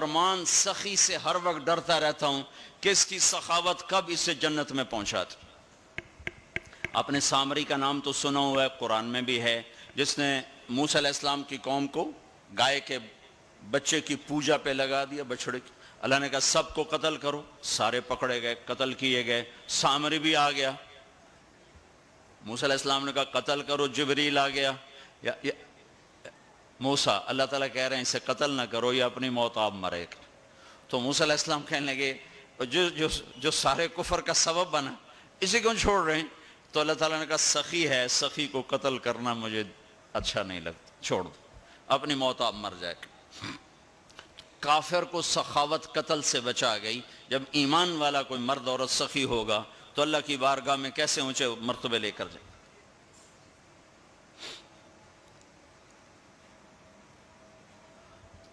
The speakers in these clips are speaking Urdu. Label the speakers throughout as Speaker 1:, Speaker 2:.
Speaker 1: فرمان سخی سے ہر وقت ڈرتا رہتا ہوں کہ اس کی سخاوت کب اسے جنت میں پہنچاتی۔ آپ نے سامری کا نام تو سنا ہوا ہے، قرآن میں بھی ہے، جس نے موسیٰ علیہ السلام کی قوم کو گائے کے بچے کی پوجا پہ لگا دیا، بچڑے کی۔ اللہ نے کہا سب کو قتل کرو، سارے پکڑے گئے، قتل کیے گئے، سامری بھی آ گیا۔ موسیٰ علیہ السلام نے کہا قتل کرو، جبریل آ گیا۔ موسیٰ، اللہ تعالیٰ کہہ رہے ہیں اسے قتل نہ کرو، یہ اپنی موت آپ مرے گا۔ تو موسیٰ علیہ السلام کہنے لگے جو سارے کفر کا سبب بنا، اسی کیوں چھوڑ رہے ہیں؟ تو اللہ تعالیٰ نے کہا سخی ہے، سخی کو قتل کرنا مجھے اچھا نہیں لگتا، چھوڑ دو، اپنی موت آپ مر جائے گا۔ کافر کو سخاوت قتل سے بچا گئی۔ جب ایمان والا کوئی مرد عورت سخی ہوگا تو اللہ کی بارگاہ میں کیسے اونچے مرتبے لے کر جائے۔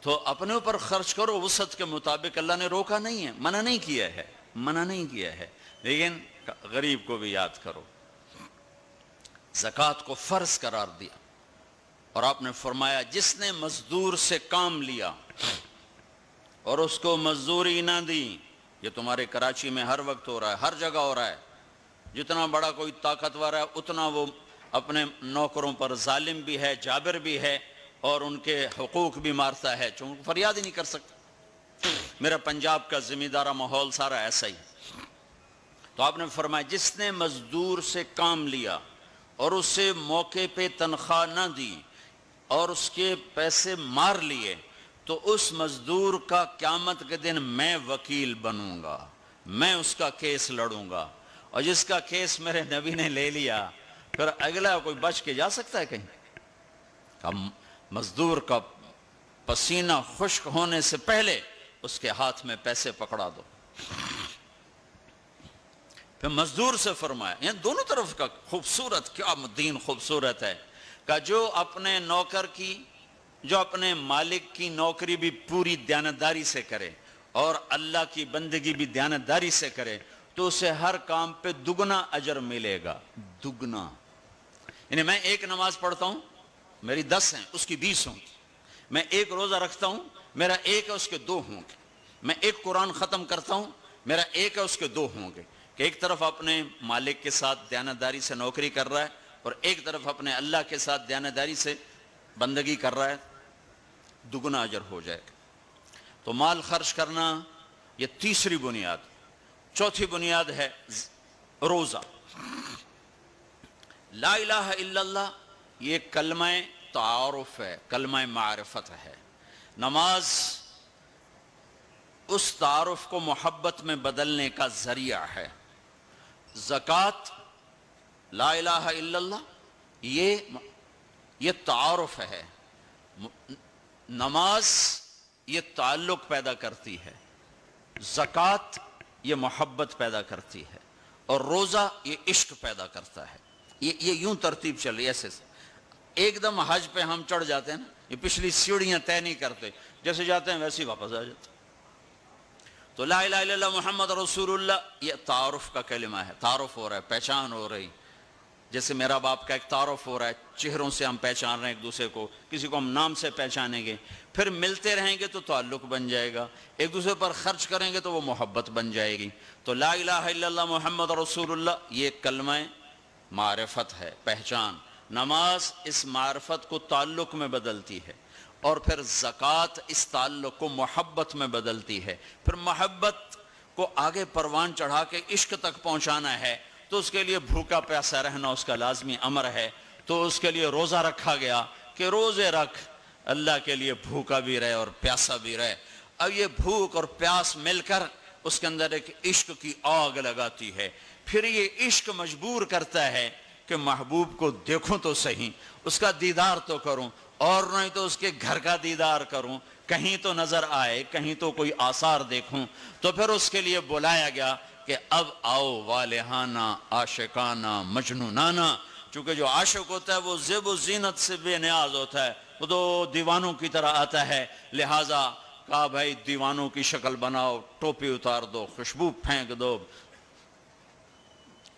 Speaker 1: تو اپنے اوپر خرچ کرو وسعت کے مطابق، اللہ نے روکا نہیں ہے، منع نہیں کیا ہے، لیکن غریب کو بھی یاد کرو۔ زکوٰۃ کو فرض قرار دیا، اور آپ نے فرمایا جس نے مزدور سے کام لیا اور اس کو مزدوری نہ دی، یہ تمہارے کراچی میں ہر وقت ہو رہا ہے، ہر جگہ ہو رہا ہے، جتنا بڑا کوئی طاقتور ہے اتنا وہ اپنے نوکروں پر ظالم بھی ہے، جابر بھی ہے، اور ان کے حقوق بھی مارتا ہے، چونکہ فریاد ہی نہیں کر سکتا۔ میرا پنجاب کا زمیندارہ ماحول سارا ایسا ہی۔ تو آپ نے فرمایا جس نے مزدور سے کام لیا اور اسے موقع پہ تنخواہ نہ دی اور اس کے پیسے مار لیے، تو اس مزدور کا قیامت کے دن میں وکیل بنوں گا، میں اس کا کیس لڑوں گا، اور جس کا کیس میرے نبی نے لے لیا پھر اگلا کوئی بچ کے جا سکتا ہے کہیں؟ مزدور کا پسینہ خشک ہونے سے پہلے اس کے ہاتھ میں پیسے پکڑا دو۔ پھر مزدور سے فرمایا، یعنی دونوں طرف کا خوبصورت، کیا دین خوبصورت ہے، کہ جو اپنے نوکر کی، جو اپنے مالک کی نوکری بھی پوری دیانتداری سے کرے اور اللہ کی بندگی بھی دیانتداری سے کرے، تو اسے ہر کام پہ دگنا اجر ملے گا، دگنا۔ یعنی میں ایک نماز پڑھتا ہوں، میری 10 ہیں، اس کی 20 ہوں گی۔ میں ایک روزہ رکھتا ہوں، میرا 1 ہے، اس کے 2 ہوں گے۔ میں ایک قرآن ختم کرتا ہوں، میرا 1 ہے، اس کے 2 ہوں گے۔ کہ ایک طرف اپنے مالک کے ساتھ دیانتداری سے نوکری کر رہا ہے اور ایک طرف اپنے اللہ کے ساتھ دیانتداری سے بندگی کر رہا ہے، دگنا اجر ہو جائے گا۔ تو مال خرچ کرنا یہ تیسری بنیاد۔ چوتھی بنیاد ہے روزہ۔ لا الہ الا اللہ یہ کلمہ تعارف ہے، کلمہ معرفت ہے۔ نماز اس تعارف کو محبت میں بدلنے کا ذریعہ ہے۔ زکوٰۃ، لا الہ الا اللہ یہ تعارف ہے۔ نماز یہ تعلق پیدا کرتی ہے، زکوٰۃ یہ محبت پیدا کرتی ہے، اور روزہ یہ عشق پیدا کرتا ہے۔ یہ یوں ترتیب چل رہی ہے، ایسے ایک دم حج پہ ہم چڑھ جاتے ہیں نا، یہ پچھلی سیڑھیاں طے نہیں کرتے، جیسے جاتے ہیں ویسے ہی واپس آ جاتے ہیں۔ تو لا الہ الا اللہ محمد رسول اللہ یہ تعارف کا کلمہ ہے، تعارف ہو رہا ہے، پہچان ہو رہی۔ جیسے میرا باپ کا ایک تعارف ہو رہا ہے، چہروں سے ہم پہچان رہے ہیں ایک دوسرے کو، کسی کو ہم نام سے پہچانیں گے، پھر ملتے رہیں گے تو تعلق بن جائے گا، ایک دوسرے پر خرچ کریں گے تو وہ محبت بن جائے گی۔ تو لا الہ الا اللہ محمد رسول اللہ یہ کلمہ معرفت ہے، پہچان۔ نماز اس معرفت کو تعلق میں بدلتی ہے، اور پھر زکوٰۃ اس تعلق کو محبت میں بدلتی ہے۔ پھر محبت کو آگے پروان چڑھا کے عشق تک پہنچانا ہے تو اس کے لیے بھوکا پیاسا رہنا اس کا لازمی امر ہے۔ تو اس کے لیے روزہ رکھا گیا کہ روزے رکھ، اللہ کے لیے بھوکا بھی رہے اور پیاسا بھی رہے۔ اب یہ بھوک اور پیاس مل کر اس کے اندر ایک عشق کی آگ لگاتی ہے۔ پھر یہ عشق مجبور کرتا ہے کہ محبوب کو دیکھوں تو صحیح، اس کا دیدار تو کروں، اور نہیں تو اس کے گھر کا دیدار کروں، کہیں تو نظر آئے، کہیں تو کوئی آثار دیکھوں۔ تو پھر اس کے لیے بلایا گیا کہ اب آؤ والہانہ عاشقانہ مجنونانہ، چونکہ جو عاشق ہوتا ہے وہ زیب و زینت سے بے نیاز ہوتا ہے، وہ تو دیوانوں کی طرح آتا ہے، لہٰذا کہا بھائی دیوانوں کی شکل بناؤ، ٹوپی اتار دو، خوشبو پھینک دو،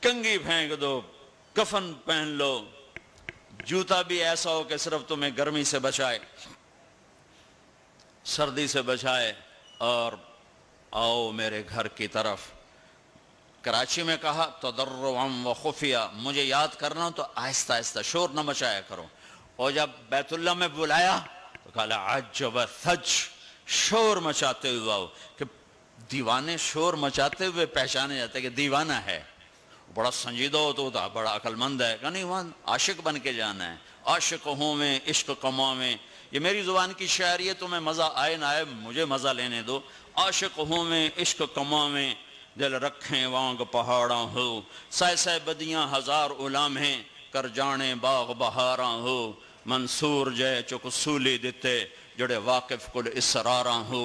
Speaker 1: کنگھی پھینک دو، کفن پہن لو، جوتا بھی ایسا ہو کہ صرف تمہیں گرمی سے بچائے، سردی سے بچائے، اور آؤ میرے گھر کی طرف. کراچی میں کہا تضرعاً و خفیہ, مجھے یاد کرنا تو آہستہ آہستہ, شور نہ مچایا کرو. اور جب بیت اللہ میں بلایا تو کہا عجب ثج, شور مچاتے ہوئے آؤ. کہ دیوانے شور مچاتے ہوئے پہچانے جاتے کہ دیوانہ ہے. بڑا سنجیدہ ہوتا, بڑا عقل مند ہے. کہ نہیں, وہاں عاشق بن کے جانا ہے. عاشق ہوں میں عشق کما میں, یہ میری زبان کی شاعری ہے, تمہیں مزہ آئے نہ آئے مجھے مزہ لینے دو. عاشق ہوں میں عشق کما میں, دل رکھیں وانگ پہاڑاں ہو. سائے سائے بدیاں ہزار علامیں, کر جانے باغ بہاراں ہو. منصور جے چک سولی دیتے, جڑے واقف کل اسراراں ہو.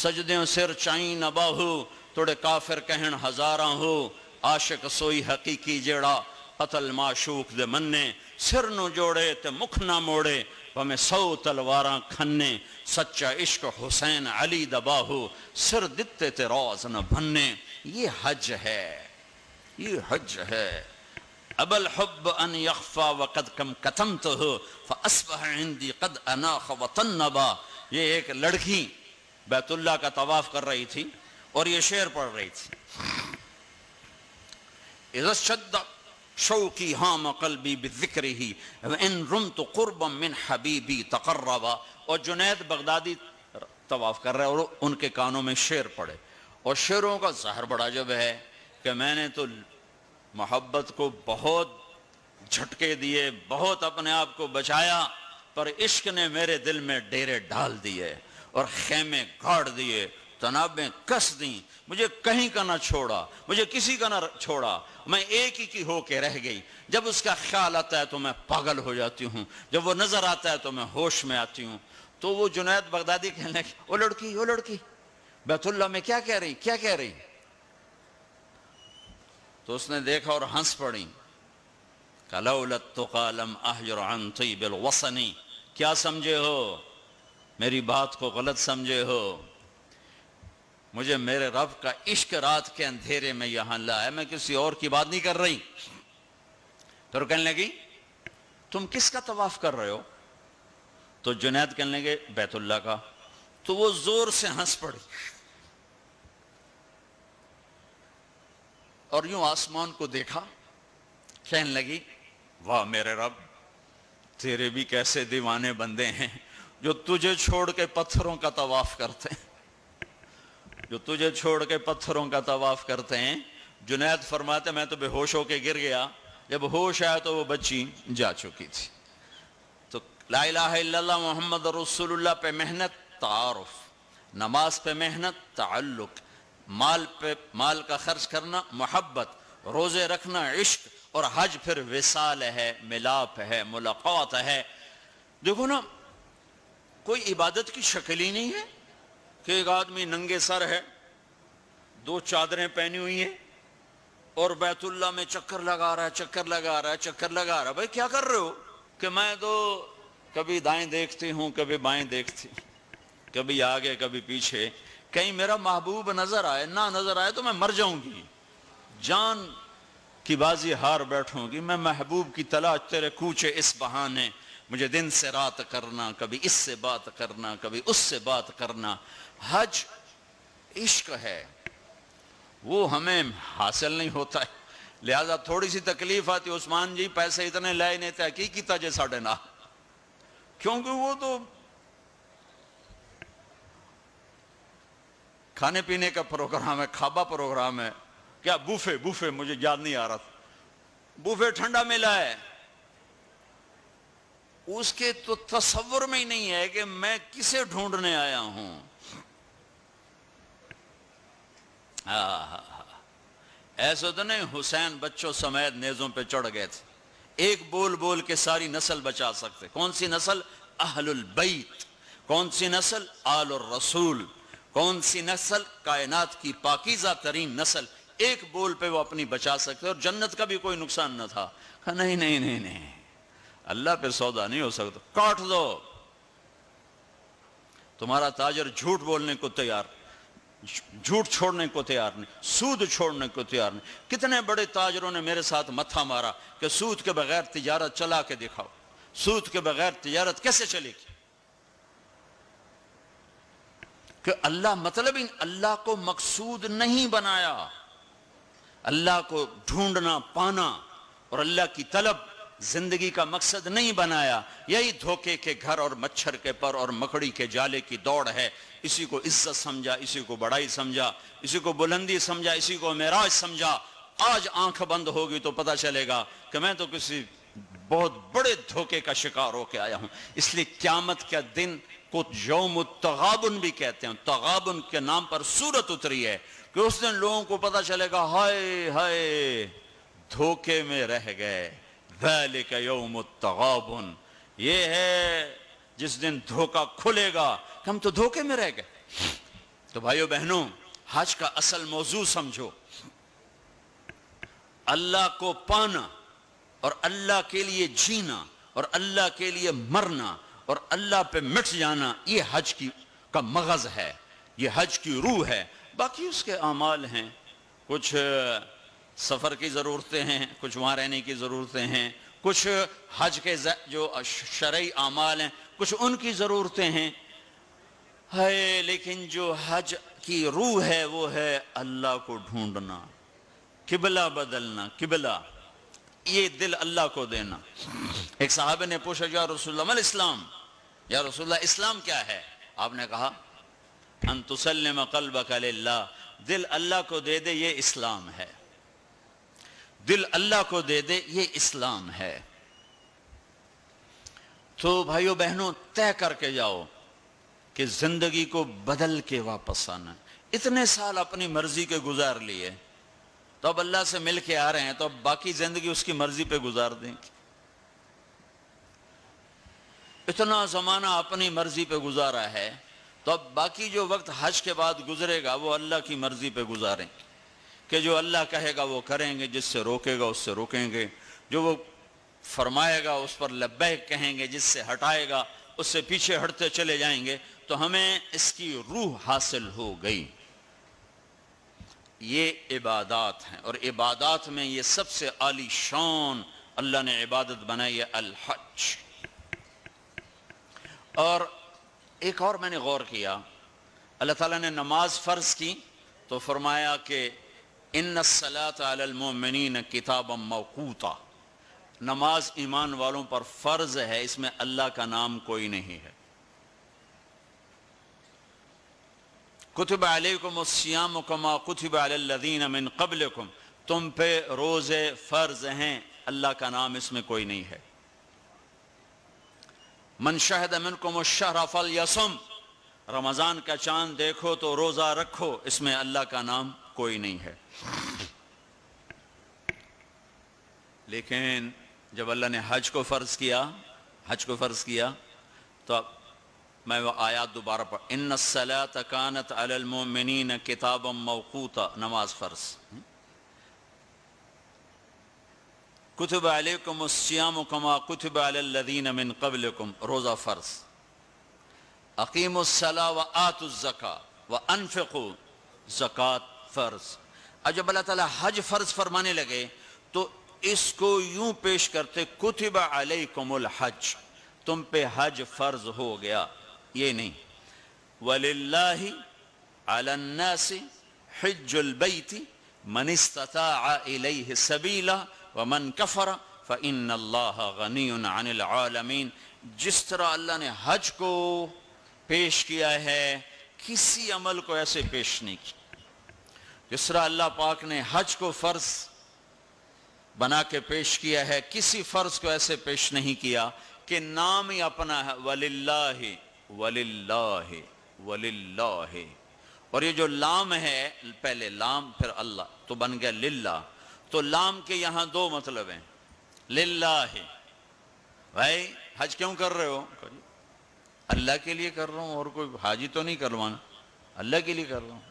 Speaker 1: سجدیں سر چائیں نہ باہو, توڑے کافر کہن ہزاراں ہو. عاشق سوئی حقیقی جیڑا, قتل معشوق دے مننے. سر نو جوڑے تے مکھ نہ موڑے, ہمیں 100 تلواراں کھنے. سچا عشق حسین علی دباہو, سر دتے تے روز نہ بھنے. یہ حج ہے, یہ حج ہے. ابا الحب ان یخفا وقد کم کتمتہ فاصبح عندی قد اناخ وطنبا. یہ ایک لڑکی بیت اللہ کا طواف کر رہی تھی اور یہ شعر پڑھ رہی تھی. اذا شد شوقی ہام قلبی بذکرہ وان رمت قربا من حبیبی تقربا. اور جنید بغدادی طواف کر رہے اور ان کے کانوں میں شعر پڑے. اور شعروں کا ظاہر بڑا عجب ہے کہ میں نے تو محبت کو بہت جھٹکے دیے, بہت اپنے آپ کو بچایا, پر عشق نے میرے دل میں ڈیرے ڈال دیے اور خیمے گاڑ دیے, تنابیں کس دیں. مجھے کہیں کا نہ چھوڑا, مجھے کسی کا نہ چھوڑا, میں ایک ہی کی ہو کے رہ گئی. جب اس کا خیال آتا ہے تو میں پاگل ہو جاتی ہوں, جب وہ نظر آتا ہے تو میں ہوش میں آتی ہوں. تو وہ جنید بغدادی کہنے لگے, وہ لڑکی بیت اللہ میں کیا کہہ رہی. تو اس نے دیکھا اور ہنس پڑی. لولا التقى لم اهجر عن طيب الوطن. کیا سمجھے ہو, میری بات کو غلط سمجھے ہو. مجھے میرے رب کا عشق رات کے اندھیرے میں یہاں لایا, میں کسی اور کی بات نہیں کر رہی. تو کہنے لگی تم کس کا طواف کر رہے ہو؟ تو جنید کہنے لگے بیت اللہ کا. تو وہ زور سے ہنس پڑی اور یوں آسمان کو دیکھا, کہنے لگی واہ میرے رب, تیرے بھی کیسے دیوانے بندے ہیں جو تجھے چھوڑ کے پتھروں کا طواف کرتے ہیں, جو تجھے چھوڑ کے پتھروں کا طواف کرتے ہیں. جنید فرماتے میں تو بے ہوش ہو کے گر گیا, جب ہوش آیا تو وہ بچی جا چکی تھی. تو لا الہ الا اللہ محمد رسول اللہ پہ محنت تعارف, نماز پہ محنت تعلق, مال کا خرچ کرنا محبت, روزے رکھنا عشق, اور حج پھر وصال ہے, ملاپ ہے, ملاقات ہے. دیکھو نا, کوئی عبادت کی شکل ہی نہیں ہے کہ ایک آدمی ننگے سر ہے, 2 چادریں پہنی ہوئی ہیں اور بیت اللہ میں چکر لگا رہا ہے. بھائی کیا کر رہے ہو؟ کہ میں تو کبھی دائیں دیکھتی ہوں, کبھی بائیں دیکھتی, کبھی آگے کبھی پیچھے, کہیں میرا محبوب نظر آئے, نہ نظر آئے تو میں مر جاؤں گی, جان کی بازی ہار بیٹھوں گی. میں محبوب کی تلاش تیرے کوچے اس بہانے, مجھے دن سے رات کرنا, کبھی اس سے بات کرنا, کبھی اس سے بات کرنا. حج عشق ہے, وہ ہمیں حاصل نہیں ہوتا ہے, لہذا تھوڑی سی تکلیف آتی. عثمان جی پیسے اتنے لائے نہیں تھے, کی کیتا جے ساڑھے نہ, کیونکہ وہ تو کھانے پینے کا پروگرام ہے, کھابا پروگرام ہے, کیا بوفے مجھے یاد نہیں آ رہا تھا, بوفے ٹھنڈا ملا ہے. اس کے تو تصور میں ہی نہیں ہے کہ میں کسے ڈھونڈنے آیا ہوں. ایسا تو نہیں حسین بچوں سمیت نیزوں پہ چڑھ گئے تھے, ایک بول بول کے ساری نسل بچا سکتے. کون سی نسل؟ اہل البیت. کون سی نسل؟ آل الرسول. کون سی نسل؟ کائنات کی پاکیزہ ترین نسل. ایک بول پہ وہ اپنی بچا سکتے, اور جنت کا بھی کوئی نقصان نہ تھا. نہیں, اللہ پہ سودا نہیں ہو سکتا, کاٹ دو. تمہارا تاجر جھوٹ بولنے کو تیار, جھوٹ چھوڑنے کو تیار نہیں, سود چھوڑنے کو تیار نہیں. کتنے بڑے تاجروں نے میرے ساتھ متھا مارا کہ سود کے بغیر تجارت چلا کے دکھاؤ, سود کے بغیر تجارت کیسے چلے گی. کہ اللہ مطلب ہی اللہ کو مقصود نہیں بنایا، اللہ کو ڈھونڈنا پانا اور اللہ کی طلب زندگی کا مقصد نہیں بنایا، یہی دھوکے کے گھر اور مچھر کے پر اور مکڑی کے جالے کی دوڑ ہے۔ اسی کو عزت سمجھا، اسی کو بڑائی سمجھا، اسی کو بلندی سمجھا، اسی کو معراج سمجھا۔ آج آنکھ بند ہوگی تو پتہ چلے گا کہ میں تو کسی بہت بڑے دھوکے کا شکار ہو کے آیا ہوں۔ اس لیے قیامت کا دن کو یوم التغابن بھی کہتے ہیں، تغابن کے نام پر سورت اتری ہے کہ اس دن لوگوں کو پتہ چلے گا ہائے ہائے دھوکے میں رہ گئے، ذالک یوم التغابن، یہ ہے جس دن دھوکہ کھلے گا کہ ہم تو دھوکے میں رہ گئے۔ تو بھائیو بہنوں، حج کا اصل موضوع سمجھو، اللہ کو پانا اور اللہ کے لیے جینا اور اللہ کے لیے مرنا اور اللہ پہ مٹ جانا، یہ حج کا مغز ہے، یہ حج کی روح ہے۔ باقی اس کے اعمال ہیں، کچھ سفر کی ضرورتیں ہیں، کچھ وہاں رہنے کی ضرورتیں ہیں، کچھ حج کے جو شرعی اعمال ہیں کچھ ان کی ضرورتیں ہیں، لیکن جو حج کی روح ہے وہ ہے اللہ کو ڈھونڈنا، قبلہ بدلنا، قبلہ یہ دل اللہ کو دینا۔ ایک صحابہ نے پوچھا یا رسول اللہ ما الاسلام، یا رسول اللہ اسلام کیا ہے؟ آپ نے کہا ان تسلم قلبک للہ، دل اللہ کو دے دے، یہ اسلام ہے، دل اللہ کو دے دے، یہ اسلام ہے۔ تو بھائیو بہنوں، طے کر کے جاؤ کہ زندگی کو بدل کے واپس آنا۔ اتنے سال اپنی مرضی کے گزار لیے، تو اب اللہ سے مل کے آ رہے ہیں، تو اب باقی زندگی اس کی مرضی پہ گزار دیں۔ اتنا زمانہ اپنی مرضی پہ گزارا ہے، تو اب باقی جو وقت حج کے بعد گزرے گا وہ اللہ کی مرضی پہ گزاریں، کہ جو اللہ کہے گا وہ کریں گے، جس سے روکے گا اس سے روکیں گے، جو وہ فرمائے گا اس پر لبیک کہیں گے، جس سے ہٹائے گا اس سے پیچھے ہٹتے چلے جائیں گے۔ تو ہمیں اس کی روح حاصل ہو گئی۔ یہ عبادات ہیں، اور عبادات میں یہ سب سے عالی شان اللہ نے عبادت بنائی ہے الحج۔ اور ایک اور میں نے غور کیا، اللہ تعالیٰ نے نماز فرض کی تو فرمایا کہ ان الصلاۃ علی المؤمنین کتابا موقوتا، نماز ایمان والوں پر فرض ہے، اس میں اللہ کا نام کوئی نہیں ہے۔ کتب علیکم الصیام کما کتب علی الذین من قبلکم، تم پہ روزے فرض ہیں، اللہ کا نام اس میں کوئی نہیں ہے۔ من شہد منکم الشہر فلیصم، رمضان کا چاند دیکھو تو روزہ رکھو، اس میں اللہ کا نام کوئی نہیں ہے۔ لیکن جب اللہ نے حج کو فرض کیا تو اب میں وہ آیات دوبارہ پڑھ، ان الصلاۃ کانت علی المؤمنین کتابا موقوتا، نماز فرض، کتب علیکم الصیام کما کتب علی الذین من قبلکم، روزہ فرض، اقیموا الصلاۃ وآتوا الزکاۃ وانفقوا، زکوٰۃ فرض۔ اب جب اللہ تعالیٰ حج فرض فرمانے لگے تو اس کو یوں پیش کرتے، کتب علیکم الحج، تم پہ حج فرض ہو گیا، یہ نہیں، وَلِلَّهِ عَلَى النَّاسِ حِجُّ الْبَيْتِ مَنِ اسْتَطَاعَ إِلَيْهِ سَبِيلًا وَمَنْ كَفَرَ فَإِنَّ اللَّهَ غَنِيٌّ عَنِ الْعَالَمِينَ۔ جس طرح اللہ نے حج کو پیش کیا ہے، کسی عمل کو ایسے پیش نہیں کیا۔ جس طرح اللہ پاک نے حج کو فرض بنا کے پیش کیا ہے، کسی فرض کو ایسے پیش نہیں کیا کہ نام ہی اپنا ہے، وَلِلَّهِ وَلِلَّهِ وَلِلَّهِ، اور یہ جو لام ہے، پہلے لام پھر اللہ تو بن گیا للہ۔ تو لام کے یہاں دو مطلب ہیں، للہ، بھائی حج کیوں کر رہے ہو؟ اللہ کے لیے کر رہا ہوں، اور کوئی حاجی تو نہیں کروانا، اللہ کے لیے کر رہا ہوں۔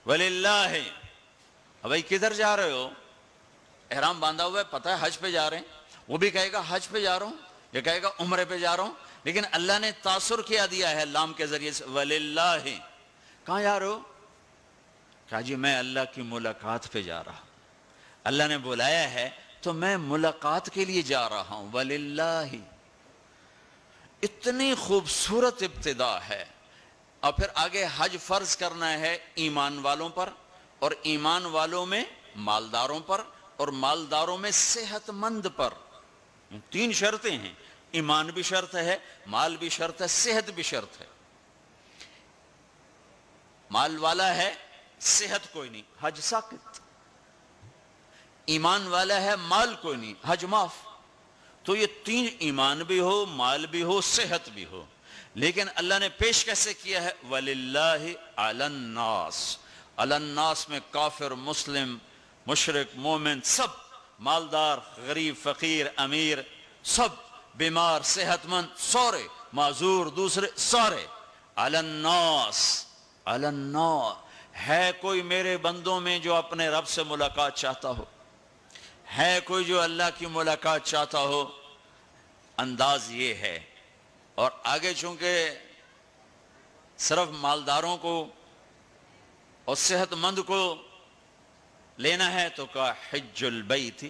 Speaker 1: وَلِلَّهِ، بھائی کدھر جا رہے ہو؟ احرام باندھا ہوا ہے، پتہ ہے حج پہ جا رہے ہیں، وہ بھی کہے گا حج پہ جا رہا ہوں، یہ کہے گا عمرے پہ جا رہا ہوں، لیکن اللہ نے تاثر کیا دیا ہے لام کے ذریعے سے، وَلِلَّهِ، کہاں جا رہے ہو؟ کہا جی میں اللہ کی ملاقات پہ جا رہا ہوں، اللہ نے بلایا ہے تو میں ملاقات کے لیے جا رہا ہوں، وَلِلَّهِ۔ اتنی خوبصورت ابتدا ہے، اور پھر آگے حج فرض کرنا ہے ایمان والوں پر، اور ایمان والوں میں مالداروں پر، اور مالداروں میں صحت مند پر۔ 3 شرطیں ہیں، ایمان بھی شرط ہے، مال بھی شرط ہے، صحت بھی شرط ہے۔ مال والا ہے، صحت کوئی نہیں، حج ساقط۔ ایمان والا ہے، مال کوئی نہیں، حج معاف۔ تو یہ 3، ایمان بھی ہو، مال بھی ہو، صحت بھی ہو۔ لیکن اللہ نے پیش کیسے کیا ہے؟ وَلِلَّهِ عَلَى النَّاسِ، عَلَى النَّاسِ میں کافر، مسلم، مشرک، مومن، سب، مالدار، غریب، فقیر، امیر، سب، بیمار، صحت مند، سارے، معذور، دوسرے، سارے۔ عَلَى النَّاسِ، عَلَى النَّاسِ، ہے کوئی میرے بندوں میں جو اپنے رب سے ملاقات چاہتا ہو؟ ہے کوئی جو اللہ کی ملاقات چاہتا ہو؟ انداز یہ ہے۔ اور آگے چونکہ صرف مالداروں کو اور صحت مند کو لینا ہے تو کہا حج البیت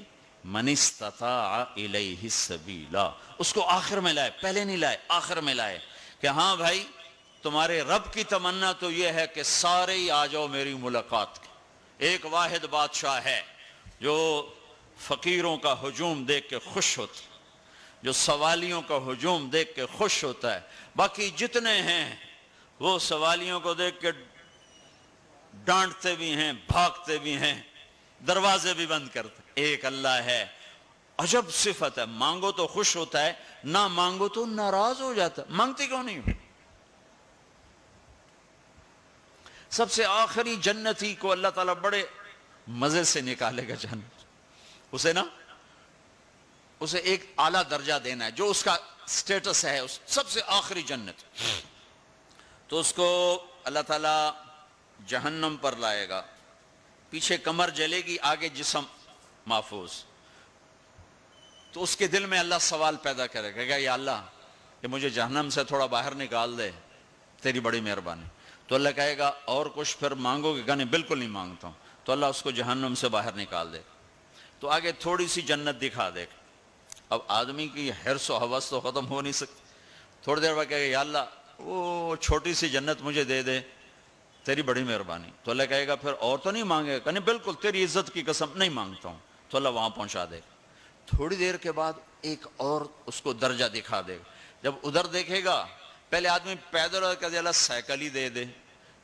Speaker 1: من استطاع الیہ السبیلا، اس کو آخر میں لائے، پہلے نہیں لائے، آخر میں لائے کہ ہاں بھائی تمہارے رب کی تمنا تو یہ ہے کہ سارے ہی آ جاؤ میری ملاقات کی۔ ایک واحد بادشاہ ہے جو فقیروں کا ہجوم دیکھ کے خوش ہوتا ہے، جو سوالیوں کا ہجوم دیکھ کے خوش ہوتا ہے، باقی جتنے ہیں وہ سوالیوں کو دیکھ کے ڈانٹتے بھی ہیں، بھاگتے بھی ہیں، دروازے بھی بند کرتے۔ ایک اللہ ہے، عجب صفت ہے، مانگو تو خوش ہوتا ہے، نہ مانگو تو ناراض ہو جاتا ہے۔ مانگتے کیوں نہیں ہو؟ سب سے آخری جنتی کو اللہ تعالیٰ بڑے مزے سے نکالے گا جنت، اسے ایک اعلیٰ درجہ دینا ہے جو اس کا سٹیٹس ہے، اس سب سے آخری جنت، تو اس کو اللہ تعالیٰ جہنم پر لائے گا، پیچھے کمر جلے گی، آگے جسم محفوظ۔ تو اس کے دل میں اللہ سوال پیدا کرے گا، یا اللہ کہ مجھے جہنم سے تھوڑا باہر نکال دے، تیری بڑی مہربانی۔ تو اللہ کہے گا اور کچھ پھر مانگو گے؟ کہنے بالکل نہیں مانگتا ہوں۔ تو اللہ اس کو جہنم سے باہر نکال دے، تو آگے تھوڑی سی جنت دکھا دے گا۔ اب آدمی کی حرص و حوث تو ختم ہو نہیں سکتی، تھوڑی دیر بعد کہے گا یا اللہ وہ چھوٹی سی جنت مجھے دے دے، تیری بڑی مہربانی۔ تو اللہ کہے گا پھر اور تو نہیں مانگے گا؟ کہنے بالکل تیری عزت کی قسم نہیں مانگتا ہوں۔ تو اللہ وہاں پہنچا دے گا۔ تھوڑی دیر کے بعد ایک اور اس کو درجہ دکھا دے گا۔ جب ادھر دیکھے گا، پہلے آدمی پیدل اور کہتے اللہ سائیکل ہی دے دے،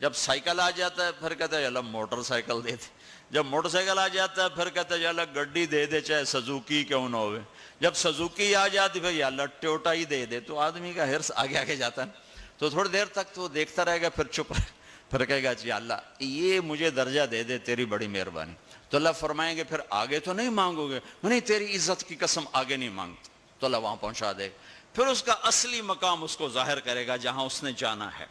Speaker 1: جب سائیکل آ جاتا ہے پھر کہتا ہے اللہ موٹر سائیکل دے دے، جب موٹر سائیکل آ جاتا ہے پھر کہتا ہے یا اللہ گڈی دے دے چاہے سزوکی کیوں نہ ہوئے، جب سزوکی آ جاتی پھر یا اللہ ٹوٹا ہی دے دے۔ تو آدمی کا حرص آگے آگے جاتا ہے، تو تھوڑی دیر تک تو دیکھتا رہے گا، پھر چپ رہے، پھر کہے گا یا اللہ یہ مجھے درجہ دے دے، تیری بڑی مہربانی۔ تو اللہ فرمائیں گے پھر آگے تو نہیں مانگو گے؟ نہیں تیری عزت کی قسم آگے نہیں مانگتا۔ تو اللہ وہاں پہنچا دے گا، پھر اس کا اصلی مقام اس کو ظاہر کرے گا جہاں اس نے جانا ہے۔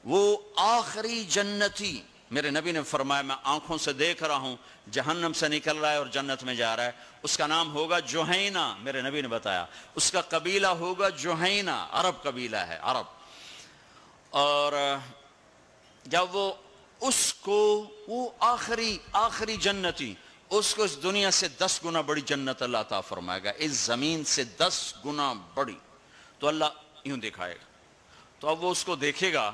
Speaker 1: وہ آخری جنتی، میرے نبی نے فرمایا میں آنکھوں سے دیکھ رہا ہوں، جہنم سے نکل رہا ہے اور جنت میں جا رہا ہے، اس کا نام ہوگا جوہینہ، میرے نبی نے بتایا، اس کا قبیلہ ہوگا جوہینہ، عرب قبیلہ ہے، عرب۔ اور جب وہ اس کو، وہ آخری جنتی، اس کو اس دنیا سے 10 گنا بڑی جنت اللہ تعالیٰ فرمائے گا، اس زمین سے 10 گنا بڑی۔ تو اللہ یوں دکھائے گا، تو اب وہ اس کو دیکھے گا،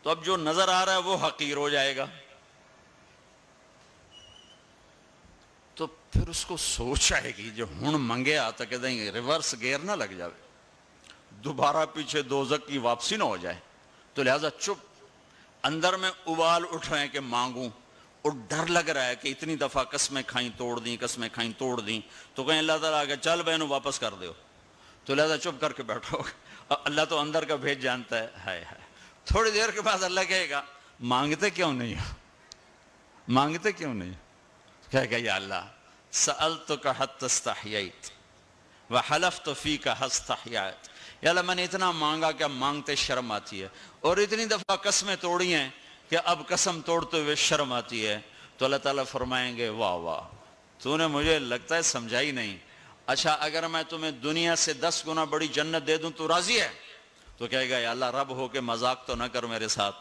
Speaker 1: تو اب جو نظر آ رہا ہے وہ حقیر ہو جائے گا۔ تو پھر اس کو سوچ آئے گی جو ہن منگے آتا کہ دیں ریورس گیئر نہ لگ جائے، دوبارہ پیچھے دوزخ کی واپسی نہ ہو جائے۔ تو لہذا چپ، اندر میں ابال اٹھ رہے ہیں کہ مانگوں، اور ڈر لگ رہا ہے کہ اتنی دفعہ قسمیں کھائیں توڑ دیں، قسمیں کھائیں توڑ دیں، تو کہیں اللہ تعالیٰ آگے چل بہنوں واپس کر دو، تو لہذا چپ کر کے بیٹھو۔ اللہ تو اندر کا بھید جانتا ہے۔ ہائے ہائے، تھوڑی دیر کے بعد اللہ کہے گا مانگتے کیوں نہیں ہو، مانگتے کیوں نہیں؟ کہے گا یا اللہ سألتک حتی استحییت وحلفت فیک حتی استحییت، یا اللہ میں نے اتنا مانگا کہ اب مانگتے شرم آتی ہے، اور اتنی دفعہ قسمیں توڑی ہیں کہ اب قسم توڑتے ہوئے شرم آتی ہے۔ تو اللہ تعالیٰ فرمائیں گے واہ واہ، تو نے مجھے لگتا ہے سمجھائی نہیں، اچھا اگر میں تمہیں دنیا سے 10 گنا بڑی جنت دے دوں تو راضی ہے؟ تو کہے گا یا اللہ رب ہو کے مذاق تو نہ کر میرے ساتھ۔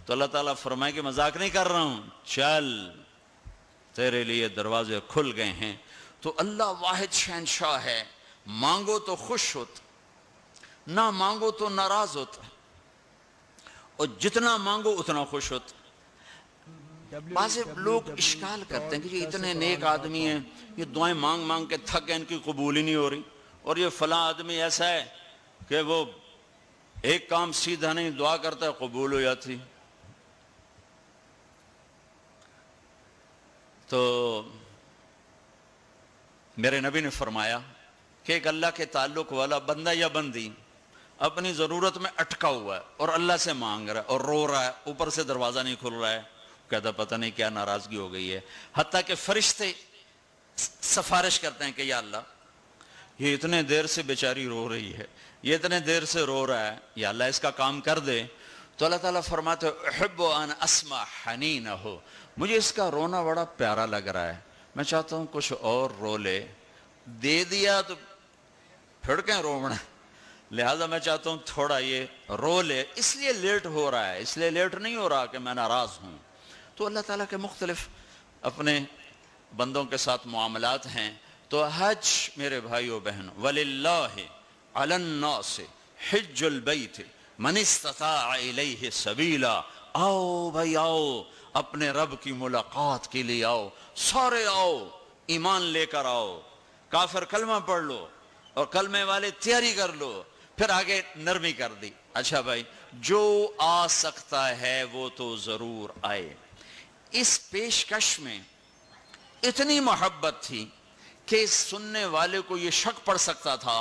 Speaker 1: تو اللہ تعالیٰ فرمائے کہ مذاق نہیں کر رہا ہوں، چل تیرے لیے دروازے کھل گئے ہیں۔ تو اللہ واحد شہنشاہ ہے، مانگو تو خوش ہوتا، نہ مانگو تو ناراض ہوتا۔ اور جتنا مانگو اتنا خوش ہوتا. بعض لوگ اشکال کرتے ہیں کہ یہ اتنے نیک آدمی ہیں، یہ دعائیں مانگ مانگ کے تھک گئے، ان کی قبول ہی نہیں ہو رہی، اور یہ فلاں آدمی ایسا ہے کہ وہ ایک کام سیدھا نہیں، دعا کرتا ہے قبول ہو جاتی. تو میرے نبی نے فرمایا کہ ایک اللہ کے تعلق والا بندہ یا بندی اپنی ضرورت میں اٹکا ہوا ہے اور اللہ سے مانگ رہا ہے اور رو رہا ہے، اوپر سے دروازہ نہیں کھل رہا ہے، کہتا پتہ نہیں کیا ناراضگی ہو گئی ہے. حتیٰ کہ فرشتے سفارش کرتے ہیں کہ یا اللہ یہ اتنے دیر سے بیچاری رو رہی ہے، یہ اتنے دیر سے رو رہا ہے، یا اللہ اس کا کام کر دے. تو اللہ تعالیٰ فرماتے احب ان اسمع حنینہ، مجھے اس کا رونا بڑا پیارا لگ رہا ہے، میں چاہتا ہوں کچھ اور رو لے. دے دیا تو پھر کہیں رونا، لہذا میں چاہتا ہوں تھوڑا یہ رو لے، اس لیے لیٹ ہو رہا ہے، اس لیے لیٹ نہیں ہو رہا کہ میں ناراض ہوں. تو اللہ تعالیٰ کے مختلف اپنے بندوں کے ساتھ معاملات ہیں. تو حج میرے بھائیو بہنوں، وَلِلَّهِ عَلَى النَّاسِ حِجُّ الْبَيْتِ مَنِ اسْتَطَاعَ إِلَيْهِ سَبِيلًا. آؤ بھائی آؤ، اپنے رب کی ملاقات کے لیے آؤ، سارے آؤ، ایمان لے کر آؤ. کافر کلمہ پڑھ لو اور کلمے والے تیاری کر لو. پھر آگے نرمی کر دی، اچھا بھائی جو آ سکتا ہے وہ تو ضرور آئے. اس پیشکش میں اتنی محبت تھی کہ سننے والے کو یہ شک پڑ سکتا تھا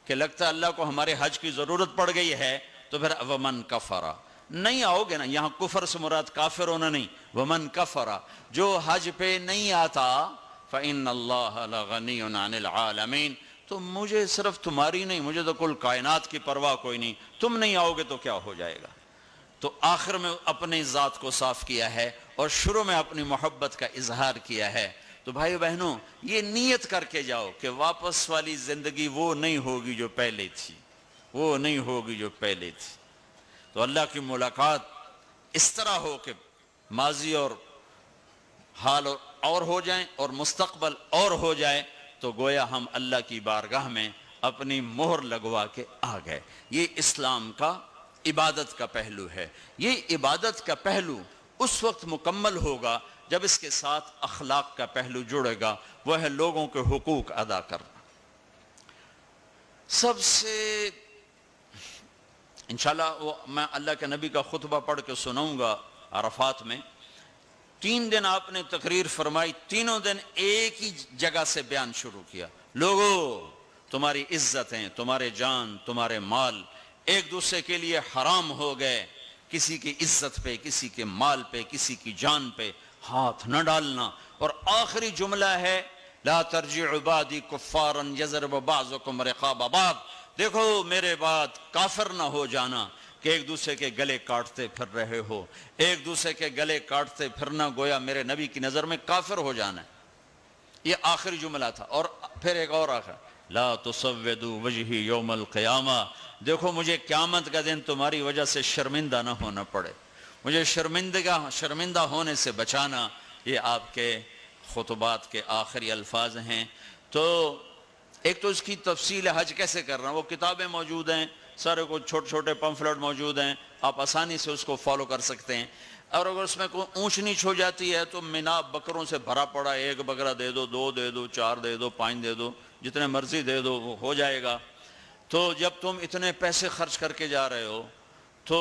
Speaker 1: کہ لگتا ہے اللہ کو ہمارے حج کی ضرورت پڑ گئی ہے، تو پھر ومن کفر، نہیں آؤ گے نا، یہاں کفر سے مراد کافر ہونا نہیں، ومن کفر، جو حج پہ نہیں آتا فإن اللہ لغنی عن العالمین، تو مجھے صرف تمہاری نہیں، مجھے تو کل کائنات کی پرواہ کوئی نہیں، تم نہیں آؤ گے تو کیا ہو جائے گا. تو آخر میں اپنی ذات کو صاف کیا ہے اور شروع میں اپنی محبت کا اظہار کیا ہے. تو بھائی بہنوں یہ نیت کر کے جاؤ کہ واپس والی زندگی وہ نہیں ہوگی جو پہلے تھی، وہ نہیں ہوگی جو پہلے تھی. تو اللہ کی ملاقات اس طرح ہو کہ ماضی اور حال اور ہو جائیں اور مستقبل اور ہو جائے، تو گویا ہم اللہ کی بارگاہ میں اپنی مہر لگوا کے آ گئے. یہ اسلام کا عبادت کا پہلو ہے. یہ عبادت کا پہلو اس وقت مکمل ہوگا جب اس کے ساتھ اخلاق کا پہلو جڑے گا، وہ ہے لوگوں کے حقوق ادا کرنا. سب سے انشاءاللہ میں اللہ کے نبی کا خطبہ پڑھ کے سناؤں گا عرفات میں. 3 دن آپ نے تقریر فرمائی، تینوں دن ایک ہی جگہ سے بیان شروع کیا. لوگو تمہاری عزتیں، تمہارے جان، تمہارے مال ایک دوسرے کے لیے حرام ہو گئے. کسی کی عزت پہ، کسی کے مال پہ، کسی کی جان پہ ہاتھ نہ ڈالنا. اور آخری جملہ ہے لا ترجعوا بعدی کفارا یضرب بعضکم رقاب بعض. دیکھو میرے بعد کافر نہ ہو جانا کہ ایک دوسرے کے گلے کاٹتے پھر رہے ہو، ایک دوسرے کے گلے کاٹتے پھرنا گویا میرے نبی کی نظر میں کافر ہو جانا ہے. یہ آخری جملہ تھا. اور پھر ایک اور آخر لا تسودوا وجہی یوم القیامہ. دیکھو مجھے قیامت کا دن تمہاری وجہ سے شرمندہ نہ ہونا پڑے، مجھے شرمندہ ہونے سے بچانا. یہ آپ کے خطبات کے آخری الفاظ ہیں. تو ایک تو اس کی تفصیل حج کیسے کرنا، وہ کتابیں موجود ہیں، سارے کو چھوٹے چھوٹے پمفلٹ موجود ہیں، آپ آسانی سے اس کو فالو کر سکتے ہیں. اور اگر اس میں کوئی اونچ نیچ ہو جاتی ہے تو مینا بکروں سے بھرا پڑا، 1 بکرا دے دو، 2 دے دو، 4 دے دو، 5 دے دو، جتنے مرضی دے دو وہ ہو جائے گا. تو جب تم اتنے پیسے خرچ کر کے جا رہے ہو تو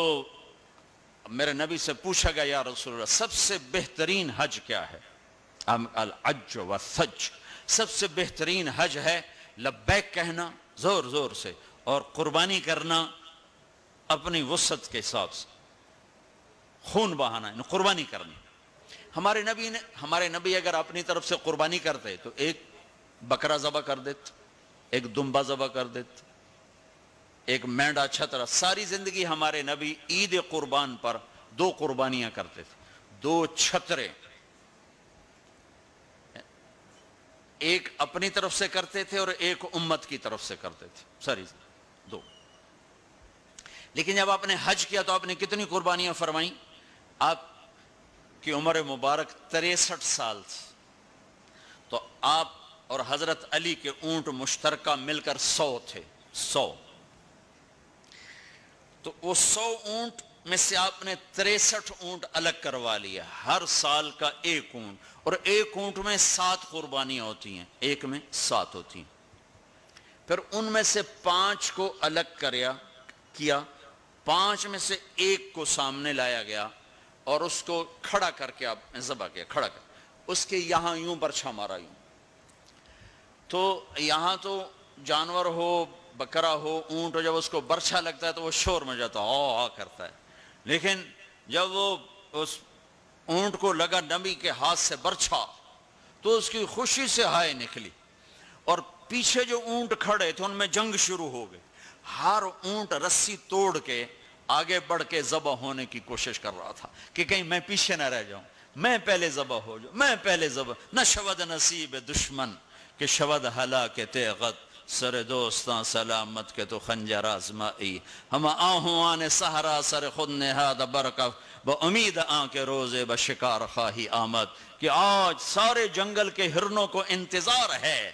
Speaker 1: میرے نبی سے پوچھا گیا یا رسول اللہ سب سے بہترین حج کیا ہے؟ الحج والثج، سب سے بہترین حج ہے لبیک کہنا زور زور سے اور قربانی کرنا اپنی وسعت کے حساب سے، خون بہانا، قربانی کرنی. ہمارے نبی اگر اپنی طرف سے قربانی کرتے تو 1 بکرا ذبح کر دیتے، 1 دمبا ذبح کر دیتے، 1 مینڈا چھترا. ساری زندگی ہمارے نبی عید قربان پر 2 قربانیاں کرتے تھے، 2 چھترے، 1 اپنی طرف سے کرتے تھے اور 1 امت کی طرف سے کرتے تھے، ساری 2. لیکن جب آپ نے حج کیا تو آپ نے کتنی قربانیاں فرمائیں؟ آپ کی عمر مبارک 63 سال تھی، تو آپ اور حضرت علی کے اونٹ مشترکہ مل کر 100 تھے، 100. تو وہ 100 اونٹ میں سے آپ نے 63 اونٹ الگ کروا لیا، ہر سال کا ایک اونٹ، اور ایک اونٹ میں 7 قربانیاں ہوتی ہیں، ایک میں 7 ہوتی ہیں۔ پھر ان میں سے 5 کو الگ کیا، 5 میں سے ایک کو سامنے لایا گیا اور اس کو کھڑا کر کے آپ نے ذبح کیا، کھڑا کر اس کے یہاں یوں برچھا مارا یوں، تو یہاں تو جانور ہو، بکرا ہو، اونٹ ہو، جب اس کو برچھا لگتا ہے تو وہ شور مچاتا ہے، آ کرتا ہے، لیکن جب وہ اس اونٹ کو لگا نبی کے ہاتھ سے برچھا تو اس کی خوشی سے ہائے نکلی، اور پیچھے جو اونٹ کھڑے تھے ان میں جنگ شروع ہو گئی، ہر اونٹ رسی توڑ کے آگے بڑھ کے ذبح ہونے کی کوشش کر رہا تھا کہ کہیں میں پیچھے نہ رہ جاؤں، میں پہلے ذبح ہو جاؤں، میں پہلے ذبح، نہ شود نصیب دشمن کہ شود ہلاک تیغت، سر دوستاں سلامت کے تو خنجر آزمائی، ہم آہوان سہرا سر خود نہاد برکف با امید آن کے روزے بشکار خواہی آمد، کہ آج سارے جنگل کے ہرنوں کو انتظار ہے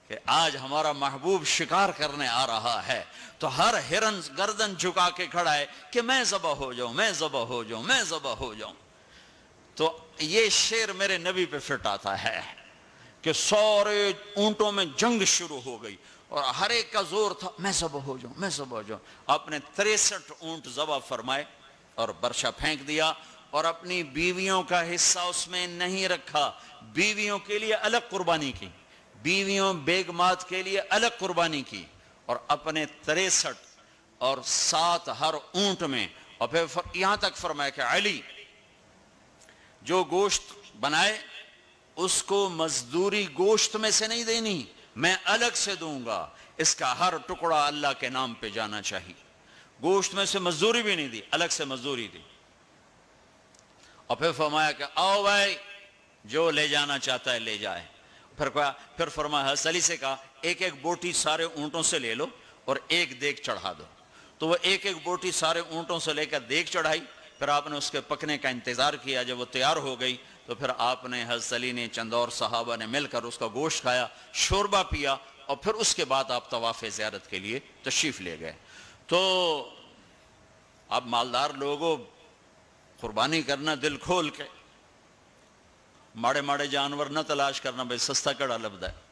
Speaker 1: کہ آج ہمارا محبوب شکار کرنے آ رہا ہے، تو ہر ہرن گردن جھکا کے کھڑا ہے کہ میں ذبح ہو جاؤں، میں ذبح ہو جاؤں، میں ذبح ہو جاؤں۔ تو یہ شعر میرے نبی پہ فٹ آتا ہے کہ سارے اونٹوں میں جنگ شروع ہو گئی اور ہر ایک کا زور تھا میں ذبح ہو جاؤں، میں ذبح ہو جاؤں۔ آپ نے 63 اونٹ ذبح فرمائے اور برچا پھینک دیا، اور اپنی بیویوں کا حصہ اس میں نہیں رکھا، بیویوں کے لیے الگ قربانی کی، بیویوں بیگمات کے لیے الگ قربانی کی، اور اپنے 63 اور 7 ہر اونٹ میں، اور پھر یہاں تک فرمایا کہ علی جو گوشت بنائے اس کو مزدوری گوشت میں سے نہیں دینی، میں الگ سے دوں گا، اس کا ہر ٹکڑا اللہ کے نام پہ جانا چاہیے، گوشت میں سے مزدوری بھی نہیں دی، الگ سے مزدوری دی۔ اور پھر فرمایا کہ آؤ بھائی جو لے جانا چاہتا ہے لے جائے، پھر فرمایا حضرت علی سے کہا ایک ایک بوٹی سارے اونٹوں سے لے لو اور ایک دیگ چڑھا دو، تو وہ ایک ایک بوٹی سارے اونٹوں سے لے کر دیگ چڑھائی، پھر آپ نے اس کے پکنے کا انتظار کیا، جب وہ تیار ہو گئی تو پھر آپ نے حضرت علی نے چند اور صحابہ نے مل کر اس کا گوشت کھایا، شوربہ پیا، اور پھر اس کے بعد آپ طواف زیارت کے لیے تشریف لے گئے۔ تو اب مالدار لوگوں قربانی کرنا دل کھول کے، ماڑے ماڑے جانور نہ تلاش کرنا، بھئی سستا کڑا لبدا ہے،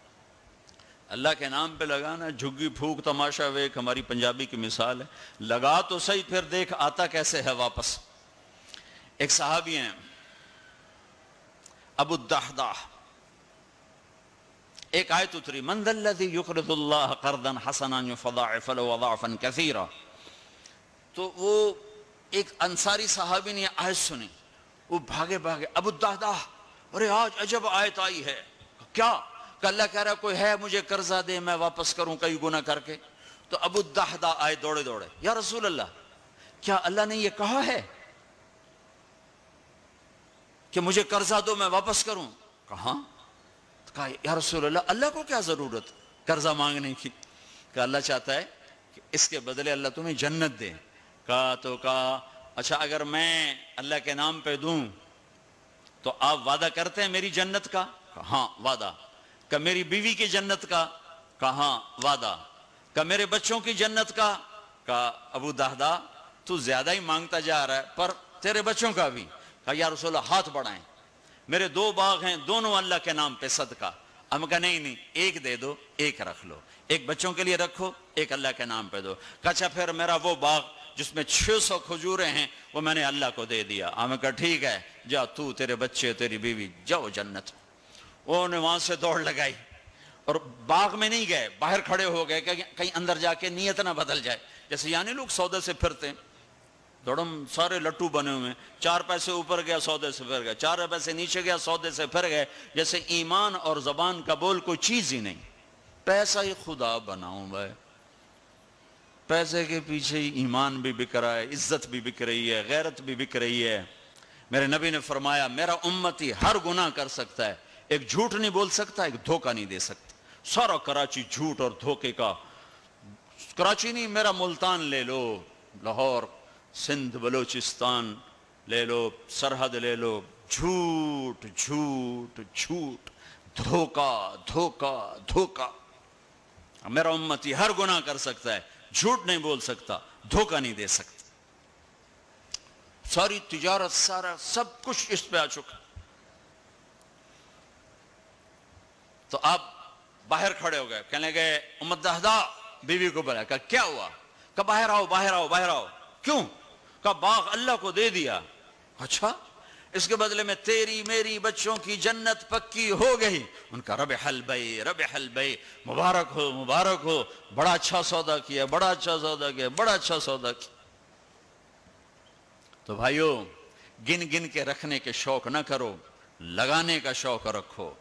Speaker 1: اللہ کے نام پہ لگانا، جھگی پھوک تماشا ویک ہماری پنجابی کی مثال ہے، لگا تو صحیح پھر دیکھ آتا کیسے ہے واپس۔ ایک صحابی ہیں ابو الدحداح، ایک آیت اتری من ذا الذی یقرض اللہ قرضا حسنا یضاعف له اضعافا کثیرا، تو وہ ایک انصاری صحابی نے آیت سنی، وہ بھاگے ابو الدحداح ارے آج عجب آیت آئی ہے، کیا کہ اللہ کہہ رہا کوئی ہے مجھے قرضہ دے میں واپس کروں کئی گناہ کر کے، تو ابو الدحداح آئے دوڑے یا رسول اللہ کیا اللہ نے یہ کہا ہے کہ مجھے قرضہ دو میں واپس کروں؟ کہاں؟ کہا یا رسول اللہ اللہ کو کیا ضرورت قرضہ مانگنے کی، کہ اللہ چاہتا ہے کہ اس کے بدلے اللہ تمہیں جنت دے۔ کہا اچھا اگر میں اللہ کے نام پہ دوں تو آپ وعدہ کرتے ہیں میری جنت کا؟ کہا ہاں وعدہ۔ کہ میری بیوی کی جنت کا؟ کہا ہاں وعدہ۔ کہ میرے بچوں کی جنت کا؟ کہا ابو الدحداح تو زیادہ ہی مانگتا جا رہا ہے، پر تیرے بچوں کا بھی؟ کہا یا رسول اللہ ہاتھ بڑھائیں، میرے 2 باغ ہیں دونوں اللہ کے نام پہ صدقہ۔ ہم کہا نہیں ایک دے دو، ایک رکھ لو، ایک بچوں کے لیے رکھو، ایک اللہ کے نام پہ دو۔ کہا اچھا پھر میرا وہ باغ جس میں 600 کھجوریں ہیں وہ میں نے اللہ کو دے دیا۔ ہم کہا ٹھیک ہے جا تو تیرے بچے تیری بیوی جاؤ جنت۔ انہوں نے وہاں سے دوڑ لگائی اور باغ میں نہیں گئے، باہر کھڑے ہو گئے کہ کہیں اندر جا کے نیت نہ بدل جائے، جیسے یعنی لوگ سودے سے پھرتے ہیں، دوڑم سارے لٹو بنے ہوئے ہیں، 4 پیسے اوپر گیا سودے سے پھر گئے، 4 پیسے نیچے گیا سودے سے پھر گئے، جیسے ایمان اور زبان کا بول کوئی چیز ہی نہیں، پیسہ ہی خدا بناؤں بھائی، پیسے کے پیچھے ہی ایمان بھی بک رہا ہے، عزت بھی بک رہی ہے، غیرت بھی بک رہی ہے۔ میرے نبی نے فرمایا میرا امتی ہر گناہ کر سکتا ہے، ایک جھوٹ نہیں بول سکتا، ایک دھوکہ نہیں دے سکتا۔ سارا کراچی جھوٹ اور دھوکے کا، کراچی نہیں میرا ملتان لے لو، لاہور، سندھ، بلوچستان لے لو، سرحد لے لو، جھوٹ جھوٹ جھوٹ، دھوکہ دھوکہ دھوکہ۔ میرا امتی ہر گناہ کر سکتا ہے، جھوٹ نہیں بول سکتا، دھوکہ نہیں دے سکتا۔ ساری تجارت سارا سب کچھ اس پہ آ چکا. تو آپ باہر کھڑے ہو گئے, کہنے گئے امت دہدا, بیوی کو بلایا, کہا کیا ہوا؟ کہا باہر آؤ باہر آؤ باہر آؤ. کیوں؟ کہا باغ اللہ کو دے دیا. اچھا, اس کے بدلے میں تیری میری بچوں کی جنت پکی ہو گئی. ان کا ربح البیع ربح البیع, مبارک ہو مبارک ہو, بڑا اچھا سودا کیا بڑا اچھا سودا کیا بڑا اچھا سودا کیا. تو بھائیو, گن گن کے رکھنے کے شوق نہ کرو, لگانے کا شوق رکھو.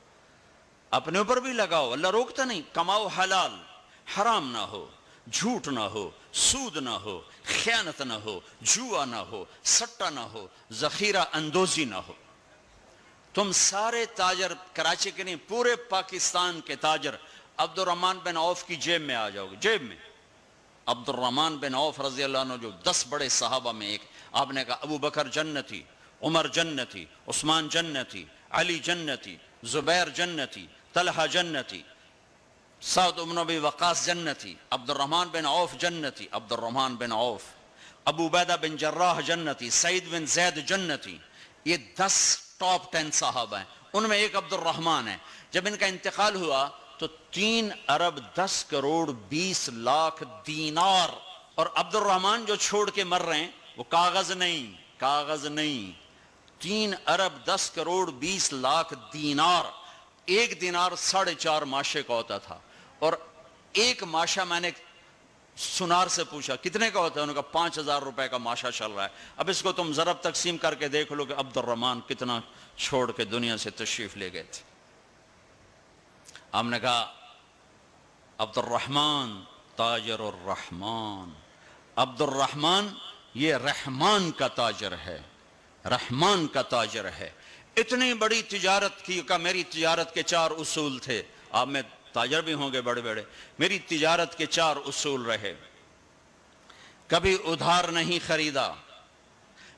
Speaker 1: اپنے اوپر بھی لگاؤ, اللہ روکتا نہیں. کماؤ حلال, حرام نہ ہو, جھوٹ نہ ہو, سود نہ ہو, خیانت نہ ہو, جوا نہ ہو, سٹا نہ ہو, ذخیرہ اندوزی نہ ہو. تم سارے تاجر, کراچی کے نہیں پورے پاکستان کے تاجر عبد الرحمن بن عوف کی جیب میں آ جاؤ گے. جیب میں عبد الرحمن بن عوف رضی اللہ عنہ, جو 10 بڑے صحابہ میں ایک. آپ نے کہا ابو بکر جنتی, عمر جنتی, عثمان جنتی, علی جنتی, زبیر جنتی, طلحہ جنتی, سعد بن ابی وقاص جنتی, عبد الرحمن بن عوف جنتی, عبد الرحمن بن عوف, ابو عبیدہ بن جراح جنتی, سعید بن زید جنتی. یہ 10 ٹاپ 10 صحابہ ہیں, ان میں ایک عبد الرحمن ہے. جب ان کا انتقال ہوا تو 3 ارب 10 کروڑ 20 لاکھ دینار. اور عبد الرحمن جو چھوڑ کے مر رہے ہیں وہ کاغذ نہیں, کاغذ نہیں, 3 ارب 10 کروڑ 20 لاکھ دینار. ایک دینار 4.5 ماشے کا ہوتا تھا. اور ایک ماشا میں نے سنار سے پوچھا کتنے کا ہوتا ہے, انہوں نے کہا 5,000 روپے کا ماشا چل رہا ہے. اب اس کو تم ضرب تقسیم کر کے دیکھ لو کہ عبد الرحمن کتنا چھوڑ کے دنیا سے تشریف لے گئے تھے. ہم نے کہا عبد الرحمن تاجر الرحمن, عبد الرحمن یہ رحمان کا تاجر ہے, رحمان کا تاجر ہے. اتنی بڑی تجارت کی کہ میری تجارت کے 4 اصول تھے. آپ میں تاجر بھی ہوں گے بڑے بڑے, میری تجارت کے 4 اصول رہے. کبھی ادھار نہیں خریدا,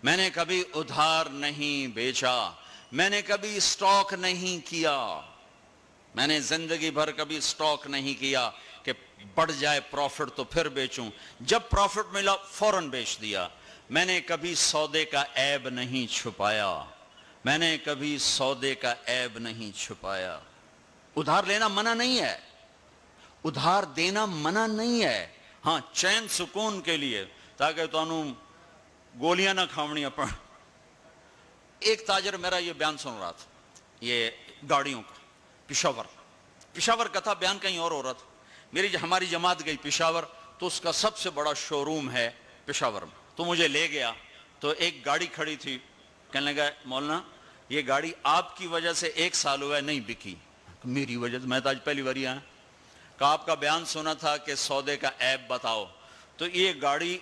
Speaker 1: میں نے کبھی ادھار نہیں بیچا, میں نے کبھی سٹاک نہیں کیا, میں نے زندگی بھر کبھی سٹاک نہیں کیا کہ بڑھ جائے پروفٹ تو پھر بیچوں, جب پروفٹ ملا فوراً بیچ دیا. میں نے کبھی سودے کا عیب نہیں چھپایا, میں نے کبھی سودے کا عیب نہیں چھپایا. ادھار لینا منع نہیں ہے, ادھار دینا منع نہیں ہے. ہاں چین سکون کے لیے, تاکہ تو انہوں گولیاں نہ کھاونی پڑ. ایک تاجر میرا یہ بیان سن رہا تھا, یہ گاڑیوں کا, پشاور کا تھا, بیان کہیں اور ہو رہا تھا. ہماری جماعت گئی پشاور, تو اس کا سب سے بڑا شو روم ہے پشاور میں. تو مجھے لے گیا, تو ایک گاڑی کھڑی تھی, کہنے لگا مولانا یہ گاڑی آپ کی وجہ سے 1 سال ہوا ہے نہیں بکی. میری وجہ سے, میں تو آج پہلی بار آیا. کہ آپ کا بیان سنا تھا کہ سودے کا عیب بتاؤ, تو یہ گاڑی